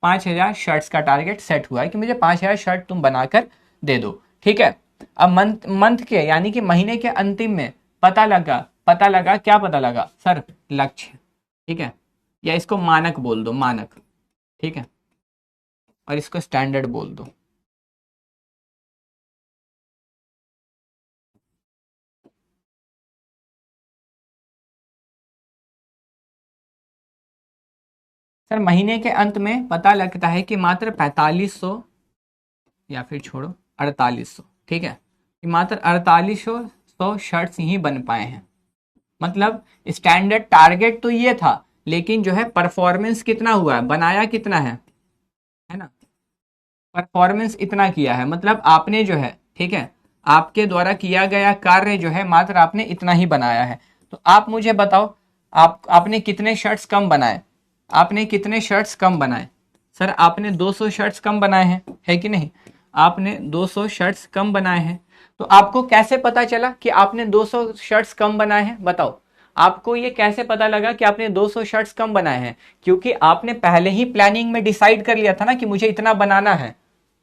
5,000 शर्ट्स का टारगेट सेट हुआ है कि मुझे 5,000 शर्ट तुम बनाकर दे दो, ठीक है। अब मंथ मंथ के यानी कि महीने के अंतिम में पता लगा क्या पता लगा सर? लक्ष्य, ठीक है, या इसको मानक बोल दो, मानक, ठीक है, और इसको स्टैंडर्ड बोल दो। सर महीने के अंत में पता लगता है कि मात्र 4,500 या फिर छोड़ो 4,800, ठीक है, कि मात्र 4,800 शर्ट्स ही बन पाए हैं, मतलब स्टैंडर्ड टारगेट तो ये था, लेकिन जो है परफॉर्मेंस कितना हुआ है, बनाया कितना है ना, परफॉर्मेंस इतना किया है, मतलब आपने जो है, ठीक है, आपके द्वारा किया गया कार्य जो है मात्र आपने इतना ही बनाया है। तो आप मुझे बताओ, आपने कितने शर्ट्स कम बनाए, आपने कितने शर्ट्स कम बनाए? सर आपने 200 शर्ट्स कम बनाए हैं, है कि नहीं? आपने 200 शर्ट्स कम बनाए हैं। तो आपको कैसे पता चला कि आपने 200 शर्ट्स कम बनाए हैं, बताओ। आपको ये कैसे पता लगा कि आपने 200 शर्ट्स कम बनाए हैं? क्योंकि आपने पहले ही प्लानिंग में डिसाइड कर लिया था ना कि मुझे इतना बनाना है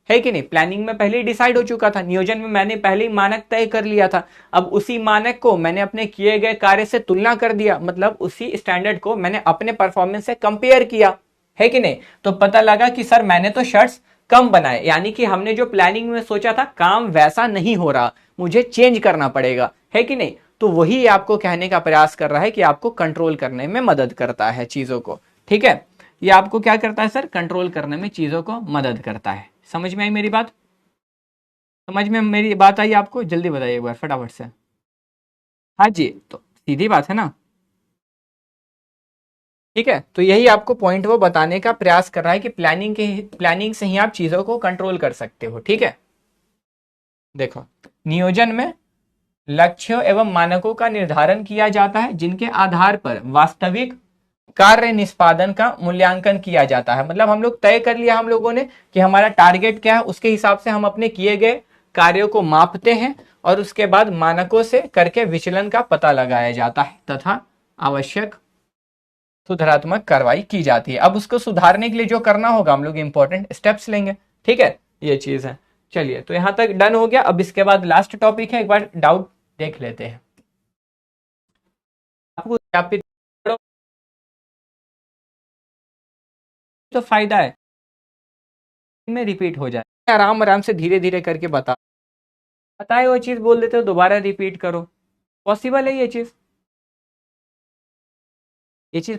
कि नहीं? प्लानिंग में पहले ही डिसाइड हो चुका था, नियोजन में मैंने पहले ही मानक तय कर लिया था। अब उसी मानक को मैंने अपने किए गए कार्य से तुलना कर दिया, मतलब उसी स्टैंडर्ड को मैंने अपने परफॉर्मेंस से कंपेयर किया, है कि नहीं? तो पता लगा कि सर मैंने तो शर्ट्स कम बनाए, यानी कि हमने जो प्लानिंग में सोचा था काम वैसा नहीं हो रहा, मुझे चेंज करना पड़ेगा, है कि नहीं? तो वही आपको कहने का प्रयास कर रहा है कि आपको कंट्रोल करने में मदद करता है चीजों को, ठीक है? ये आपको क्या करता है सर? कंट्रोल करने में चीजों को मदद करता है। समझ में आई मेरी बात? समझ में मेरी बात आई आपको? जल्दी बताइए एक बार फटाफट से। हाँ जी, तो सीधी बात है ना, ठीक है? तो यही आपको पॉइंट वो बताने का प्रयास कर रहा है कि प्लानिंग से ही आप चीजों को कंट्रोल कर सकते हो, ठीक है? देखो, नियोजन में लक्ष्यों एवं मानकों का निर्धारण किया जाता है, जिनके आधार पर वास्तविक कार्य निष्पादन का मूल्यांकन किया जाता है। मतलब हम लोग तय कर लिया हम लोगों ने कि हमारा टारगेट क्या है, उसके हिसाब से हम अपने किए गए कार्यों को मापते हैं और उसके बाद मानकों से करके विचलन का पता लगाया जाता है तथा आवश्यक सुधारात्मक कार्रवाई की जाती है। अब उसको सुधारने के लिए जो करना होगा हम लोग इंपॉर्टेंट स्टेप्स लेंगे, ठीक है? ये चीज है। चलिए, तो यहां तक डन हो गया। अब इसके बाद लास्ट टॉपिक है, एक बार डाउट देख लेते हैं। आपको सत्यापित तो फायदा है में रिपीट हो जाए, आराम आराम से धीरे धीरे करके बताए वो चीज बोल देते हो दोबारा रिपीट करो। पॉसिबल है ये चीज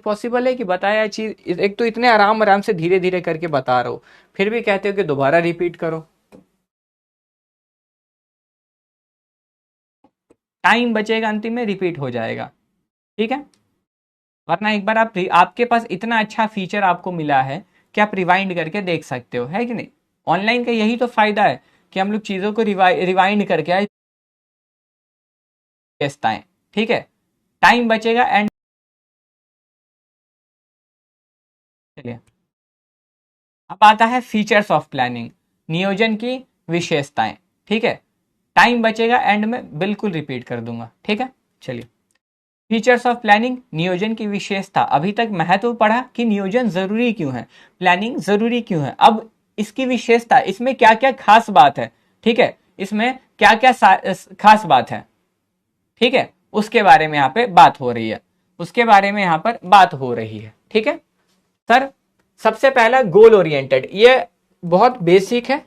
पॉसिबल है कि बताया चीज, एक तो इतने आराम आराम से धीरे धीरे करके बता रहा हो, फिर भी कहते हो कि दोबारा रिपीट करो। टाइम बचेगा, अंतिम में रिपीट हो जाएगा, ठीक है? वरना एक बार आपके पास इतना अच्छा फीचर आपको मिला है कि आप रिवाइंड करके देख सकते हो, है कि नहीं? ऑनलाइन का यही तो फायदा है कि हम लोग चीजों को रिवाइंड करके है, ठीक है? टाइम बचेगा एंड चलिए, अब आता है फीचर्स ऑफ प्लानिंग, नियोजन की विशेषताएं, ठीक है? टाइम बचेगा, एंड में बिल्कुल रिपीट कर दूंगा, ठीक है? चलिए, फीचर्स ऑफ प्लानिंग, नियोजन की विशेषता। अभी तक महत्व पढ़ा कि नियोजन जरूरी क्यों है, प्लानिंग जरूरी क्यों है। अब इसकी विशेषता, इसमें क्या क्या खास बात है, ठीक है? इसमें क्या क्या खास बात है, ठीक है? उसके बारे में यहाँ पे बात हो रही है, उसके बारे में यहाँ पर बात हो रही है, ठीक है सर? सबसे पहला गोल ओरिएंटेड, ये बहुत बेसिक है,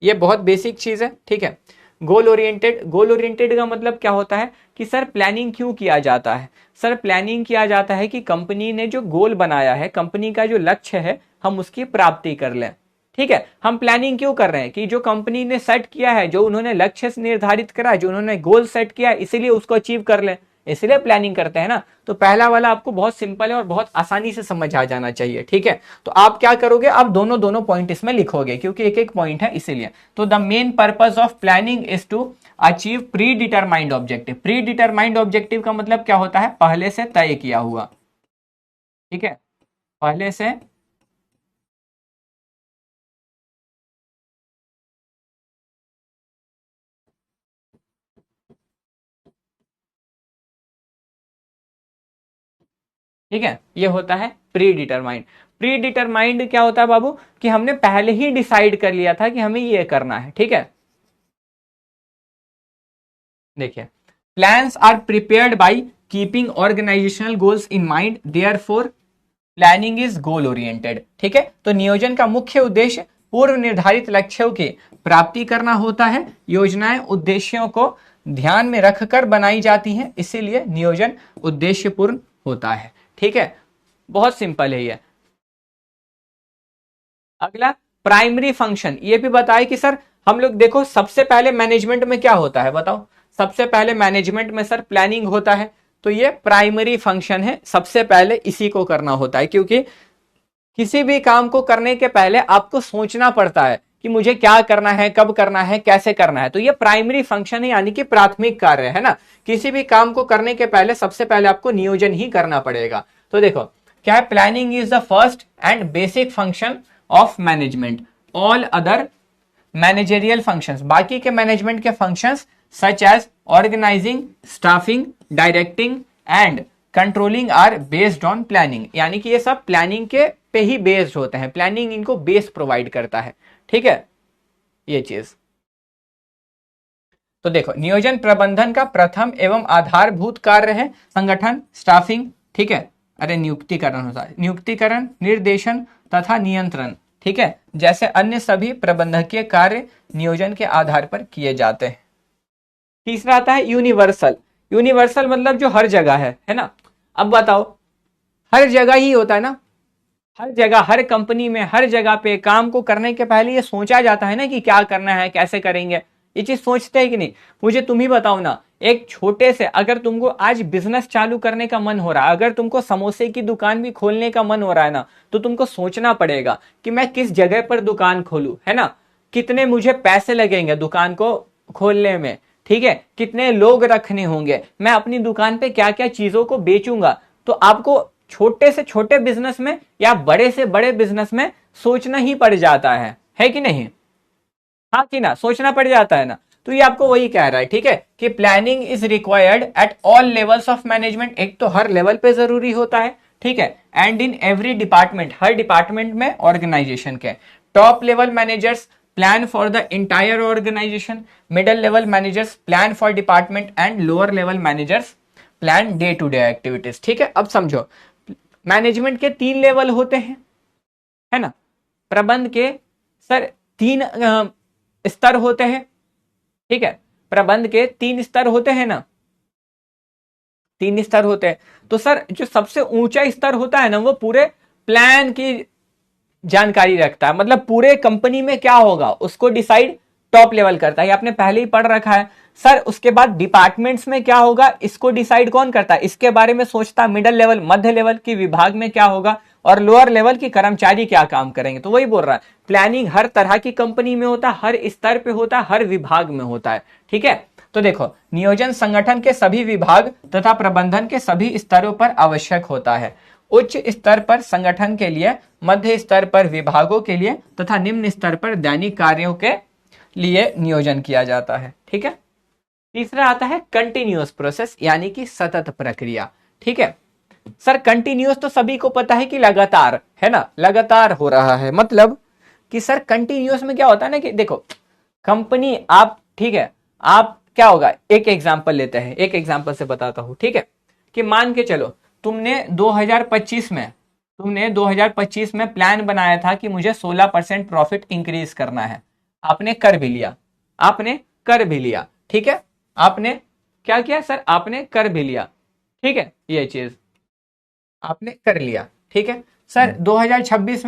ये बहुत बेसिक चीज है, ठीक है? गोल ओरिएंटेड का मतलब क्या होता है कि सर प्लानिंग क्यों किया जाता है? सर प्लानिंग किया जाता है कि कंपनी ने जो गोल बनाया है, कंपनी का जो लक्ष्य है, हम उसकी प्राप्ति कर लें, ठीक है? हम प्लानिंग क्यों कर रहे हैं कि जो कंपनी ने सेट किया है, जो उन्होंने लक्ष्य निर्धारित करा, जो उन्होंने गोल सेट किया है, इसीलिए उसको अचीव कर लें, इसलिए प्लानिंग करते हैं ना। तो पहला वाला आपको बहुत सिंपल है और बहुत आसानी से समझ आ जाना चाहिए, ठीक है? तो आप क्या करोगे, आप दोनों दोनों पॉइंट इसमें लिखोगे, क्योंकि एक एक पॉइंट है इसीलिए। तो the main purpose of planning is to achieve predetermined objective. Predetermined objective का मतलब क्या होता है? पहले से तय किया हुआ, ठीक है? पहले से ठीक है, ये होता है प्री डिटरमाइंड। प्री डिटरमाइंड क्या होता है बाबू? कि हमने पहले ही डिसाइड कर लिया था कि हमें ये करना है, ठीक है? देखिए, plans are prepared by keeping organisational goals in mind, therefore planning is goal oriented, ठीक है? तो नियोजन का मुख्य उद्देश्य पूर्व निर्धारित लक्ष्यों की प्राप्ति करना होता है। योजनाएं उद्देश्यों को ध्यान में रखकर बनाई जाती हैं, इसीलिए नियोजन उद्देश्यपूर्ण होता है, ठीक है? बहुत सिंपल है ये। अगला, प्राइमरी फंक्शन, ये भी बताए कि सर हम लोग देखो, सबसे पहले मैनेजमेंट में क्या होता है बताओ? सबसे पहले मैनेजमेंट में सर प्लानिंग होता है। तो ये प्राइमरी फंक्शन है, सबसे पहले इसी को करना होता है, क्योंकि किसी भी काम को करने के पहले आपको सोचना पड़ता है कि मुझे क्या करना है, कब करना है, कैसे करना है। तो ये प्राइमरी फंक्शन है, यानी कि प्राथमिक कार्य है ना। किसी भी काम को करने के पहले सबसे पहले आपको नियोजन ही करना पड़ेगा। तो देखो क्या है, planning is the first and basic function of management. All other managerial functions, बाकी के मैनेजमेंट के functions such as organising, staffing, directing and controlling are based on planning. यानी कि ये सब प्लानिंग के पे ही बेस्ड होते हैं, प्लानिंग इनको बेस प्रोवाइड करता है। ठीक है, ये चीज। तो देखो नियोजन प्रबंधन का प्रथम एवं आधारभूत कार्य है संगठन, स्टाफिंग, ठीक है, अरे नियुक्तिकरण होता है, नियुक्तिकरण, निर्देशन तथा नियंत्रण, ठीक है, जैसे अन्य सभी प्रबंधकीय कार्य नियोजन के आधार पर किए जाते हैं। तीसरा आता है यूनिवर्सल। यूनिवर्सल मतलब जो हर जगह है ना। अब बताओ, हर जगह ही होता है ना, हर जगह, हर कंपनी में, हर जगह पे काम को करने के पहले ये सोचा जाता है ना कि क्या करना है, कैसे करेंगे, ये चीज सोचते हैं कि नहीं। मुझे तुम ही बताओ ना, एक छोटे से, अगर तुमको आज बिजनेस चालू करने का मन हो रहा है, अगर तुमको समोसे की दुकान भी खोलने का मन हो रहा है ना, तो तुमको सोचना पड़ेगा कि मैं किस जगह पर दुकान खोलूं, है ना, कितने मुझे पैसे लगेंगे दुकान को खोलने में, ठीक है, कितने लोग रखने होंगे, मैं अपनी दुकान पे क्या क्या चीजों को बेचूंगा। तो आपको छोटे से छोटे बिजनेस में या बड़े से बड़े बिजनेस में सोचना ही पड़ जाता है कि नहीं, हाँ कि ना, सोचना पड़ जाता है ना। तो ये आपको वही कह रहा है, ठीक है, कि planning is required at all levels of management. एक तो हर लेवल पे जरूरी होता है, ठीक है, एंड इन एवरी डिपार्टमेंट, हर डिपार्टमेंट में ऑर्गेनाइजेशन के। Top level managers plan for the entire organisation, middle level managers plan for department and lower level managers plan day to day activities. ठीक है, अब समझो, मैनेजमेंट के 3 लेवल होते हैं, है ना, प्रबंध के सर 3 स्तर होते हैं, ठीक है, प्रबंध के 3 स्तर होते हैं ना, 3 स्तर होते हैं। तो सर जो सबसे ऊंचा स्तर होता है ना, वो पूरे प्लान की जानकारी रखता है, मतलब पूरे कंपनी में क्या होगा उसको डिसाइड टॉप लेवल करता है, आपने पहले ही पढ़ रखा है। सर उसके बाद डिपार्टमेंट्स में क्या होगा इसको डिसाइड कौन करता है, इसके बारे में सोचता मिडिल लेवल, मध्य लेवल की विभाग में क्या होगा, और लोअर लेवल की कर्मचारी क्या काम करेंगे। तो वही बोल रहा है, प्लानिंग हर तरह की कंपनी में होता है, हर स्तर पे होता है, हर विभाग में होता है। ठीक है, तो देखो नियोजन संगठन के सभी विभाग तथा प्रबंधन के सभी स्तरों पर आवश्यक होता है। उच्च स्तर पर संगठन के लिए, मध्य स्तर पर विभागों के लिए तथा निम्न स्तर पर दैनिक कार्यों के लिए नियोजन किया जाता है। ठीक है, तीसरा आता है कंटिन्यूअस प्रोसेस, यानी कि सतत प्रक्रिया। ठीक है सर, कंटिन्यूअस तो सभी को पता है कि लगातार, है ना, लगातार हो रहा है, मतलब कि सर कंटिन्यूअस में क्या होता है ना कि देखो कंपनी आप, ठीक है, आप क्या होगा, एक एग्जांपल लेते हैं, एक एग्जांपल से बताता हूं, ठीक है, कि मान के चलो तुमने 2025 में प्लान बनाया था कि मुझे 16% प्रॉफिट इंक्रीज करना है, आपने कर भी लिया, आपने कर भी लिया, ठीक है, आपने क्या किया सर, आपने कर भी लिया, ठीक है, ये चीज आपने कर लिया, ठीक है। सर 2026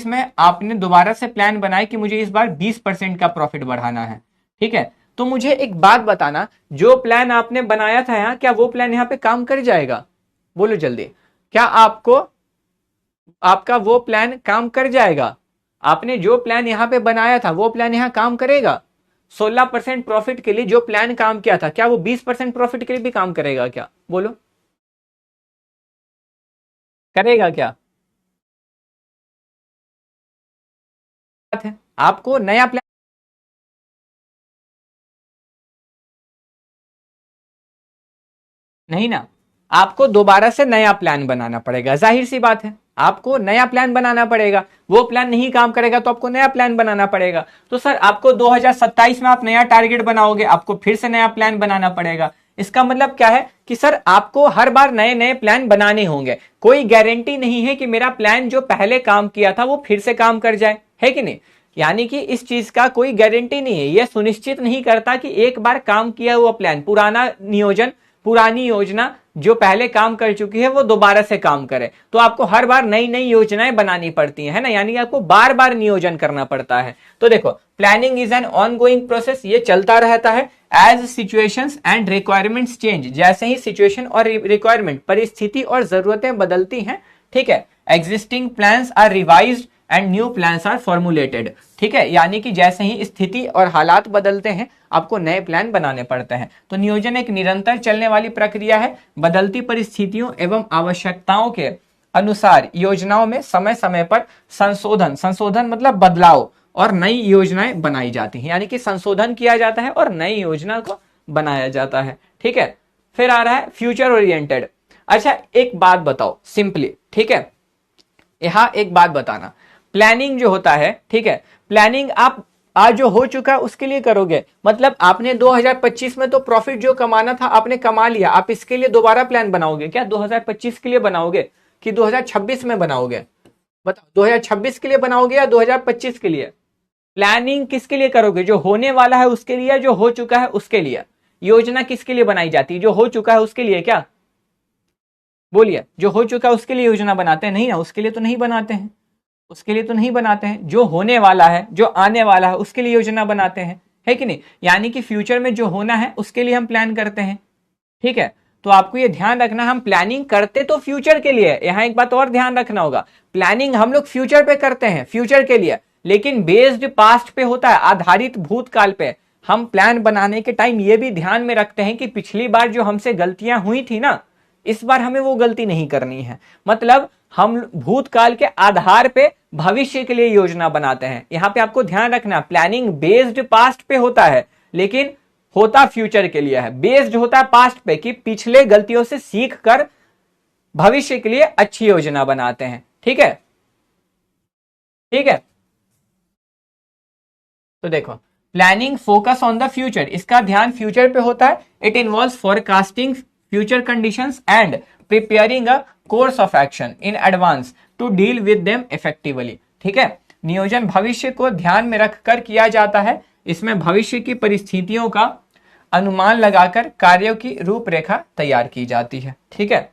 में आपने दोबारा से प्लान बनाया कि मुझे इस बार 20% का प्रॉफिट बढ़ाना है, ठीक है। तो मुझे एक बात बताना, जो प्लान आपने बनाया था यहाँ, क्या वो प्लान यहाँ पे काम कर जाएगा, बोलो जल्दी, क्या आपको आपका वो प्लान काम कर जाएगा, आपने जो प्लान यहाँ पे बनाया था वो प्लान यहाँ काम करेगा। 16% प्रॉफिट के लिए जो प्लान काम किया था, क्या वो 20% प्रॉफिट के लिए भी काम करेगा, क्या बोलो, करेगा क्या? बात है, आपको नया प्लान नहीं ना, आपको दोबारा से नया प्लान बनाना पड़ेगा, जाहिर सी बात है, आपको नया प्लान बनाना पड़ेगा, वो प्लान नहीं काम करेगा तो आपको नया प्लान बनाना पड़ेगा। तो सर आपको 2027 में आप नया टारगेट बनाओगे, आपको फिर से नया प्लान बनाना पड़ेगा। इसका मतलब क्या है कि सर आपको हर बार नए नए प्लान बनाने होंगे, कोई गारंटी नहीं है कि मेरा प्लान जो पहले काम किया था वो फिर से काम कर जाए, है कि नहीं। यानी कि इस चीज का कोई गारंटी नहीं है, यह सुनिश्चित नहीं करता कि एक बार काम किया हुआ प्लान, पुराना नियोजन, पुरानी योजना जो पहले काम कर चुकी है वो दोबारा से काम करे, तो आपको हर बार नई नई योजनाएं बनानी पड़ती है ना, यानी आपको बार बार नियोजन करना पड़ता है। तो देखो planning is an ongoing process, ये चलता रहता है। As situations and requirements change, जैसे ही सिचुएशन और रिक्वायरमेंट, परिस्थिति और जरूरतें बदलती हैं, ठीक है, existing plans are revised and new plans are formulated, ठीक है, यानी कि जैसे ही स्थिति और हालात बदलते हैं आपको नए प्लान बनाने पड़ते हैं। तो नियोजन एक निरंतर चलने वाली प्रक्रिया है। बदलती परिस्थितियों एवं आवश्यकताओं के अनुसार योजनाओं में समय समय पर संशोधन मतलब बदलाव और नई योजनाएं बनाई जाती हैं, यानी कि संशोधन किया जाता है और नई योजना को बनाया जाता है, ठीक है। फिर आ रहा है फ्यूचर ओरिएंटेड। अच्छा एक बात बताओ सिंपली, ठीक है, यहां एक बात बताना, प्लानिंग जो होता है, ठीक है, प्लानिंग आप आज जो हो चुका है उसके लिए करोगे, मतलब आपने 2025 में तो प्रॉफिट जो कमाना था आपने कमा लिया, आप इसके लिए दोबारा प्लान बनाओगे क्या? 2025 के लिए बनाओगे कि 2026 में बनाओगे? बताओ, 2026 के लिए बनाओगे या 2025 के लिए? प्लानिंग किसके लिए करोगे? जो होने वाला है उसके लिए, जो हो चुका है उसके लिए। योजना किसके लिए बनाई जाती है? जो हो चुका है उसके लिए क्या? बोलिए, जो हो चुका है उसके लिए योजना बनाते हैं? नहीं ना, उसके लिए तो नहीं बनाते हैं, उसके लिए तो नहीं बनाते हैं। जो होने वाला है, जो आने वाला है उसके लिए योजना बनाते हैं, है कि नहीं? यानी कि फ्यूचर में जो होना है उसके लिए हम प्लान करते हैं, ठीक है। तो आपको ये ध्यान रखना, हम प्लानिंग करते तो फ्यूचर के लिए, यहां एक बात और ध्यान रखना होगा, प्लानिंग हम लोग फ्यूचर पे करते हैं, फ्यूचर के लिए, लेकिन बेस्ड पास्ट पे होता है, आधारित भूतकाल पे। हम प्लान बनाने के टाइम ये भी ध्यान में रखते हैं कि पिछली बार जो हमसे गलतियां हुई थी ना, इस बार हमें वो गलती नहीं करनी है। मतलब हम भूतकाल के आधार पे भविष्य के लिए योजना बनाते हैं। यहां पे आपको ध्यान रखना, प्लानिंग बेस्ड पास्ट पे होता है लेकिन होता फ्यूचर के लिए है। बेस्ड होता है पास्ट पे कि पिछले गलतियों से सीख कर भविष्य के लिए अच्छी योजना बनाते हैं, ठीक है, ठीक है। तो देखो planning focus on the future, इसका ध्यान फ्यूचर पे होता है। It involves forecasting future conditions and preparing a course of action in advance to deal with them effectively, ठीक है। नियोजन भविष्य को ध्यान में रखकर किया जाता है। इसमें भविष्य की परिस्थितियों का अनुमान लगाकर कार्यों की रूपरेखा तैयार की जाती है, ठीक है।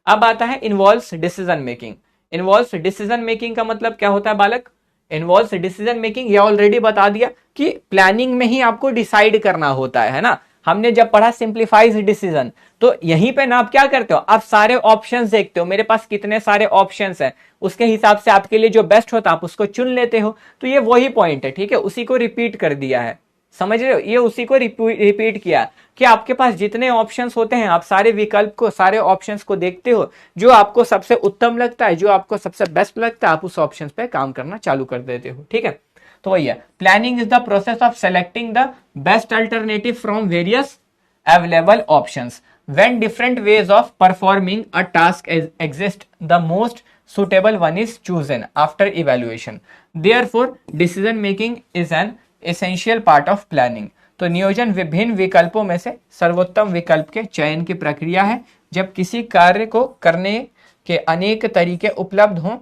अब आता है involves decision making. Involves decision making का मतलब क्या होता है बालक? इन्वॉल्व्स डिसीजन मेकिंग, ये ऑलरेडी बता दिया कि प्लानिंग में ही आपको डिसाइड करना होता है ना। हमने जब पढ़ा सिंप्लीफाइज डिसीजन, तो यहीं पे ना आप क्या करते हो, आप सारे ऑप्शंस देखते हो, मेरे पास कितने सारे ऑप्शंस हैं, उसके हिसाब से आपके लिए जो बेस्ट होता है आप उसको चुन लेते हो। तो ये वही पॉइंट है, ठीक है, उसी को रिपीट कर दिया है, समझ रहे हो? ये उसी को रिपीट किया कि आपके पास जितने ऑप्शंस होते हैं आप सारे विकल्प को, सारे ऑप्शंस को देखते हो, जो आपको सबसे उत्तम लगता है, जो आपको सबसे बेस्ट लगता है, आप उस ऑप्शंस पे काम करना चालू कर देते हो, ठीक है। तो वही है, planning is the process of selecting the best alternative from various available options when different ways of performing a task exist, the most suitable one is chosen after evaluation. Therefore, decision making is an essential part of planning. तो नियोजन विभिन्न विकल्पों में से सर्वोत्तम विकल्प के चयन की प्रक्रिया है। जब किसी कार्य को करने के अनेक तरीके उपलब्ध हों,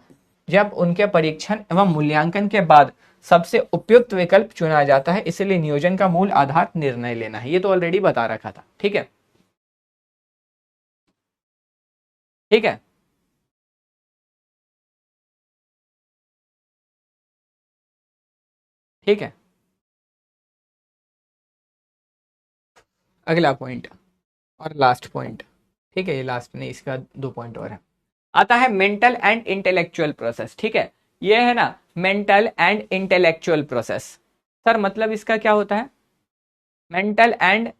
जब उनके परीक्षण एवं मूल्यांकन के बाद सबसे उपयुक्त विकल्प चुना जाता है, इसलिए नियोजन का मूल आधार निर्णय लेना है। ये तो ऑलरेडी बता रखा था, ठीक है, ठीक है। ठीक है, अगला पॉइंट और लास्ट पॉइंट, ठीक है, ये लास्ट नहीं, इसका 2 पॉइंट और है। आता है मेंटल एंड इंटेलेक्चुअल प्रोसेस, ठीक है। ये है ना mental and intellectual process. Sir मतलब इसका क्या होता है? मेंटल एंड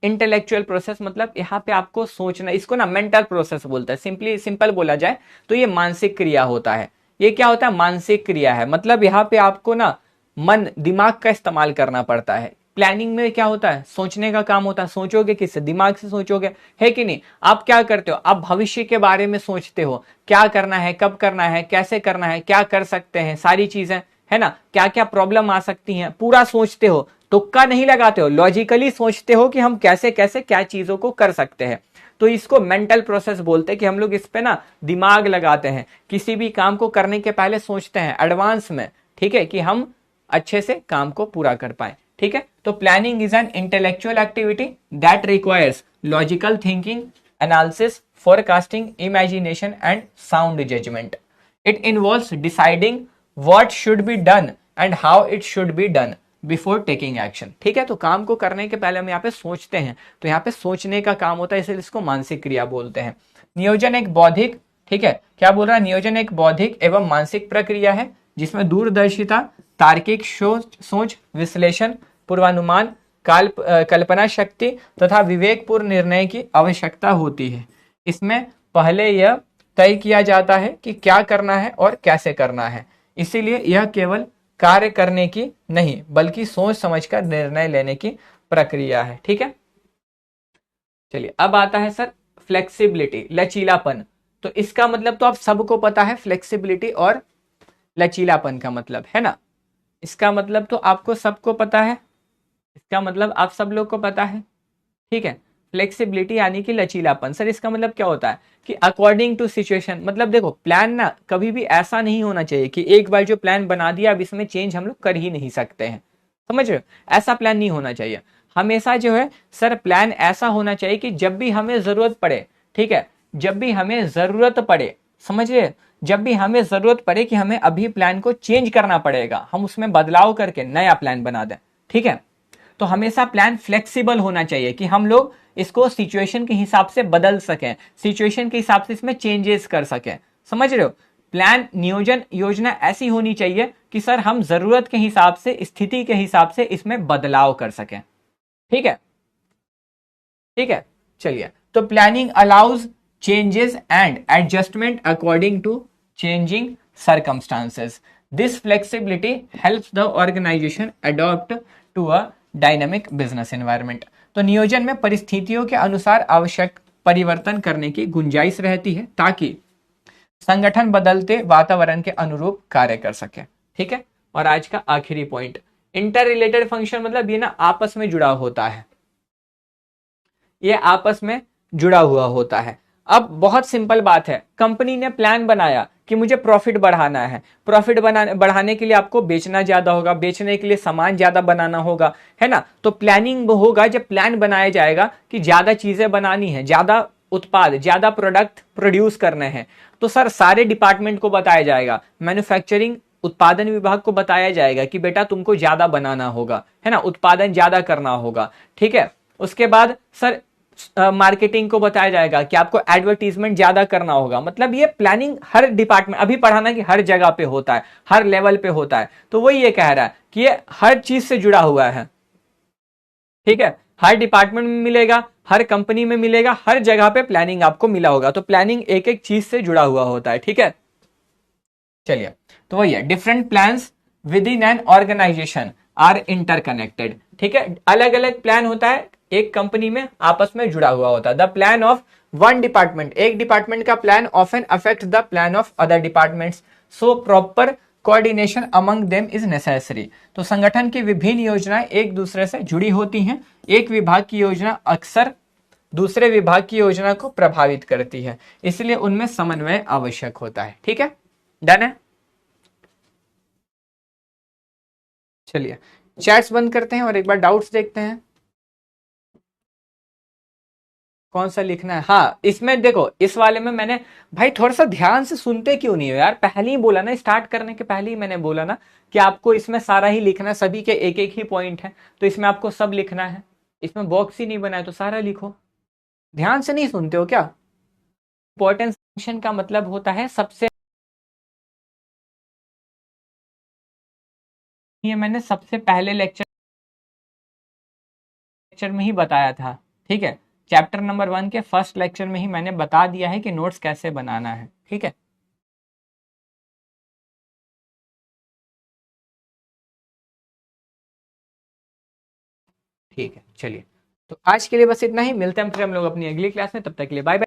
इंटेलेक्चुअल प्रोसेस मतलब यहाँ पे आपको सोचना, इसको ना मेंटल प्रोसेस बोलता है। सिंपल बोला जाए तो ये मानसिक क्रिया होता है। ये क्या होता है? मानसिक क्रिया है। मतलब यहाँ पे आपको ना मन, दिमाग का इस्तेमाल करना पड़ता है। प्लानिंग में क्या होता है? सोचने का काम होता है। सोचोगे किससे? दिमाग से सोचोगे, है कि नहीं? आप क्या करते हो? आप भविष्य के बारे में सोचते हो, क्या करना है, कब करना है, कैसे करना है, क्या कर सकते हैं, सारी चीजें, है ना, क्या क्या प्रॉब्लम आ सकती हैं, पूरा सोचते हो। तुक्का नहीं लगाते हो, लॉजिकली सोचते हो कि हम कैसे कैसे क्या चीजों को कर सकते हैं। तो इसको मेंटल प्रोसेस बोलते हैं कि हम लोग इस पे ना दिमाग लगाते हैं, किसी भी काम को करने के पहले सोचते हैं एडवांस में, ठीक है, कि हम अच्छे से काम को पूरा कर पाए, ठीक है। तो planning is an intellectual activity that requires logical thinking, analysis, forecasting, imagination and sound judgment. It involves deciding what should be done and how it should be done before taking action. ठीक है, तो काम को करने के पहले हम यहाँ पे सोचते हैं, तो यहाँ पे सोचने का काम होता है, इसलिए इसको मानसिक क्रिया बोलते हैं. नियोजन एक बौद्धिक, ठीक है, क्या बोल रहा है, नियोजन एक बौद्धिक एवं मानसिक प्रक्रिया है जिसमें दूरदर्शिता, तार्किक सोच, विश्लेषण, पूर्वानुमान, कल्पना शक्ति तथा विवेकपूर्ण निर्णय की आवश्यकता होती है. इसमें पहले यह तय किया जाता है कि क्या करना है और कैसे करना है, इसीलिए यह केवल कार्य करने की नहीं बल्कि सोच समझकर निर्णय लेने की प्रक्रिया है. ठीक है, चलिए अब आता है सर फ्लेक्सिबिलिटी, लचीलापन. तो इसका मतलब तो आप सबको पता है, फ्लेक्सिबिलिटी और लचीलापन का मतलब है ना, इसका मतलब तो आपको सबको पता है, इसका मतलब आप सब लोग को पता है. ठीक है, फ्लेक्सिबिलिटी यानी कि लचीलापन. सर इसका मतलब क्या होता है कि अकॉर्डिंग टू सिचुएशन, मतलब देखो प्लान ना कभी भी ऐसा नहीं होना चाहिए कि एक बार जो प्लान बना दिया अब इसमें चेंज हम लोग कर ही नहीं सकते हैं, समझ रहे हो, ऐसा प्लान नहीं होना चाहिए. हमेशा जो है सर प्लान ऐसा होना चाहिए कि जब भी हमें जरूरत पड़े, ठीक है, जब भी हमें जरूरत पड़े, समझ रहे, जब भी हमें जरूरत पड़े कि हमें अभी प्लान को चेंज करना पड़ेगा, हम उसमें बदलाव करके नया प्लान बना दें. ठीक है, तो हमेशा प्लान फ्लेक्सिबल होना चाहिए कि हम लोग इसको सिचुएशन के हिसाब से बदल सकें, सिचुएशन के हिसाब से इसमें चेंजेस कर सकें, समझ रहे हो. प्लान, नियोजन, योजना ऐसी होनी चाहिए कि सर हम जरूरत के हिसाब से, स्थिति के हिसाब से इसमें बदलाव कर सकें. ठीक है, ठीक है, चलिए. तो planning allows changes and adjustment according to changing circumstances. This flexibility helps the organisation adopt to a dynamic business environment. तो नियोजन में परिस्थितियों के अनुसार आवश्यक परिवर्तन करने की गुंजाइश रहती है ताकि संगठन बदलते वातावरण के अनुरूप कार्य कर सके. ठीक है, और आज का आखिरी पॉइंट, इंटर रिलेटेड फंक्शन, मतलब ये ना आपस में जुड़ा होता है, ये आपस में जुड़ा हुआ होता है. अब बहुत सिंपल बात है, कंपनी ने प्लान बनाया कि मुझे प्रॉफिट बढ़ाना है, प्रॉफिट बढ़ाने के लिए आपको बेचना ज्यादा होगा, बेचने के लिए सामान ज्यादा बनाना होगा, है ना. तो प्लानिंग होगा जब प्लान बनाया जाएगा कि ज्यादा चीजें बनानी है, ज्यादा उत्पाद, ज्यादा प्रोडक्ट प्रोड्यूस करने हैं, तो सर सारे डिपार्टमेंट को बताया जाएगा, मैन्युफैक्चरिंग उत्पादन विभाग को बताया जाएगा कि बेटा तुमको ज्यादा बनाना होगा, है ना, उत्पादन ज्यादा करना होगा. ठीक है, उसके बाद सर मार्केटिंग को बताया जाएगा कि आपको एडवर्टीजमेंट ज्यादा करना होगा. मतलब ये प्लानिंग हर डिपार्टमेंट, अभी पढ़ा ना कि हर जगह पे होता है, हर लेवल पे होता है, तो वही ये कह रहा है कि ये हर चीज से जुड़ा हुआ है. ठीक है, हर डिपार्टमेंट में मिलेगा, हर कंपनी में मिलेगा, हर जगह पे प्लानिंग आपको मिला होगा. तो प्लानिंग एक एक चीज से जुड़ा हुआ होता है. ठीक है, चलिए, तो वही है, different plans within an organisation are interconnected. ठीक है, अलग अलग प्लान होता है, एक कंपनी में आपस में जुड़ा हुआ होता है. The plan of one department, एक डिपार्टमेंट का plan often affect the plan of other departments, so proper coordination among them is necessary. तो संगठन की विभिन्न योजनाएं एक दूसरे से जुड़ी होती हैं, एक विभाग की योजना अक्सर दूसरे विभाग की योजना को प्रभावित करती है, इसलिए उनमें समन्वय आवश्यक होता है. ठीक है, डन है. चलिए चैट्स बंद करते हैं और एक बार डाउट्स देखते हैं, कौन सा लिखना है. हाँ, इसमें देखो, इस वाले में मैंने, भाई थोड़ा सा ध्यान से सुनते क्यों नहीं हो यार, पहले ही बोला ना, स्टार्ट करने के पहले ही मैंने बोला ना कि आपको इसमें सारा ही लिखना है, सभी के एक एक ही पॉइंट है, तो इसमें आपको सब लिखना है, इसमें बॉक्स ही नहीं बना है तो सारा लिखो. ध्यान से नहीं सुनते हो क्या. इंपॉर्टेंस फंक्शन का मतलब होता है सबसे, ये मैंने सबसे पहले लेक्चर में ही बताया था. ठीक है, चैप्टर नंबर 1 के फर्स्ट लेक्चर में ही मैंने बता दिया है कि नोट्स कैसे बनाना है. ठीक है, ठीक है, चलिए, तो आज के लिए बस इतना ही, मिलते हैं फिर हम लोग अपनी अगली क्लास में, तब तक के लिए बाय बाय.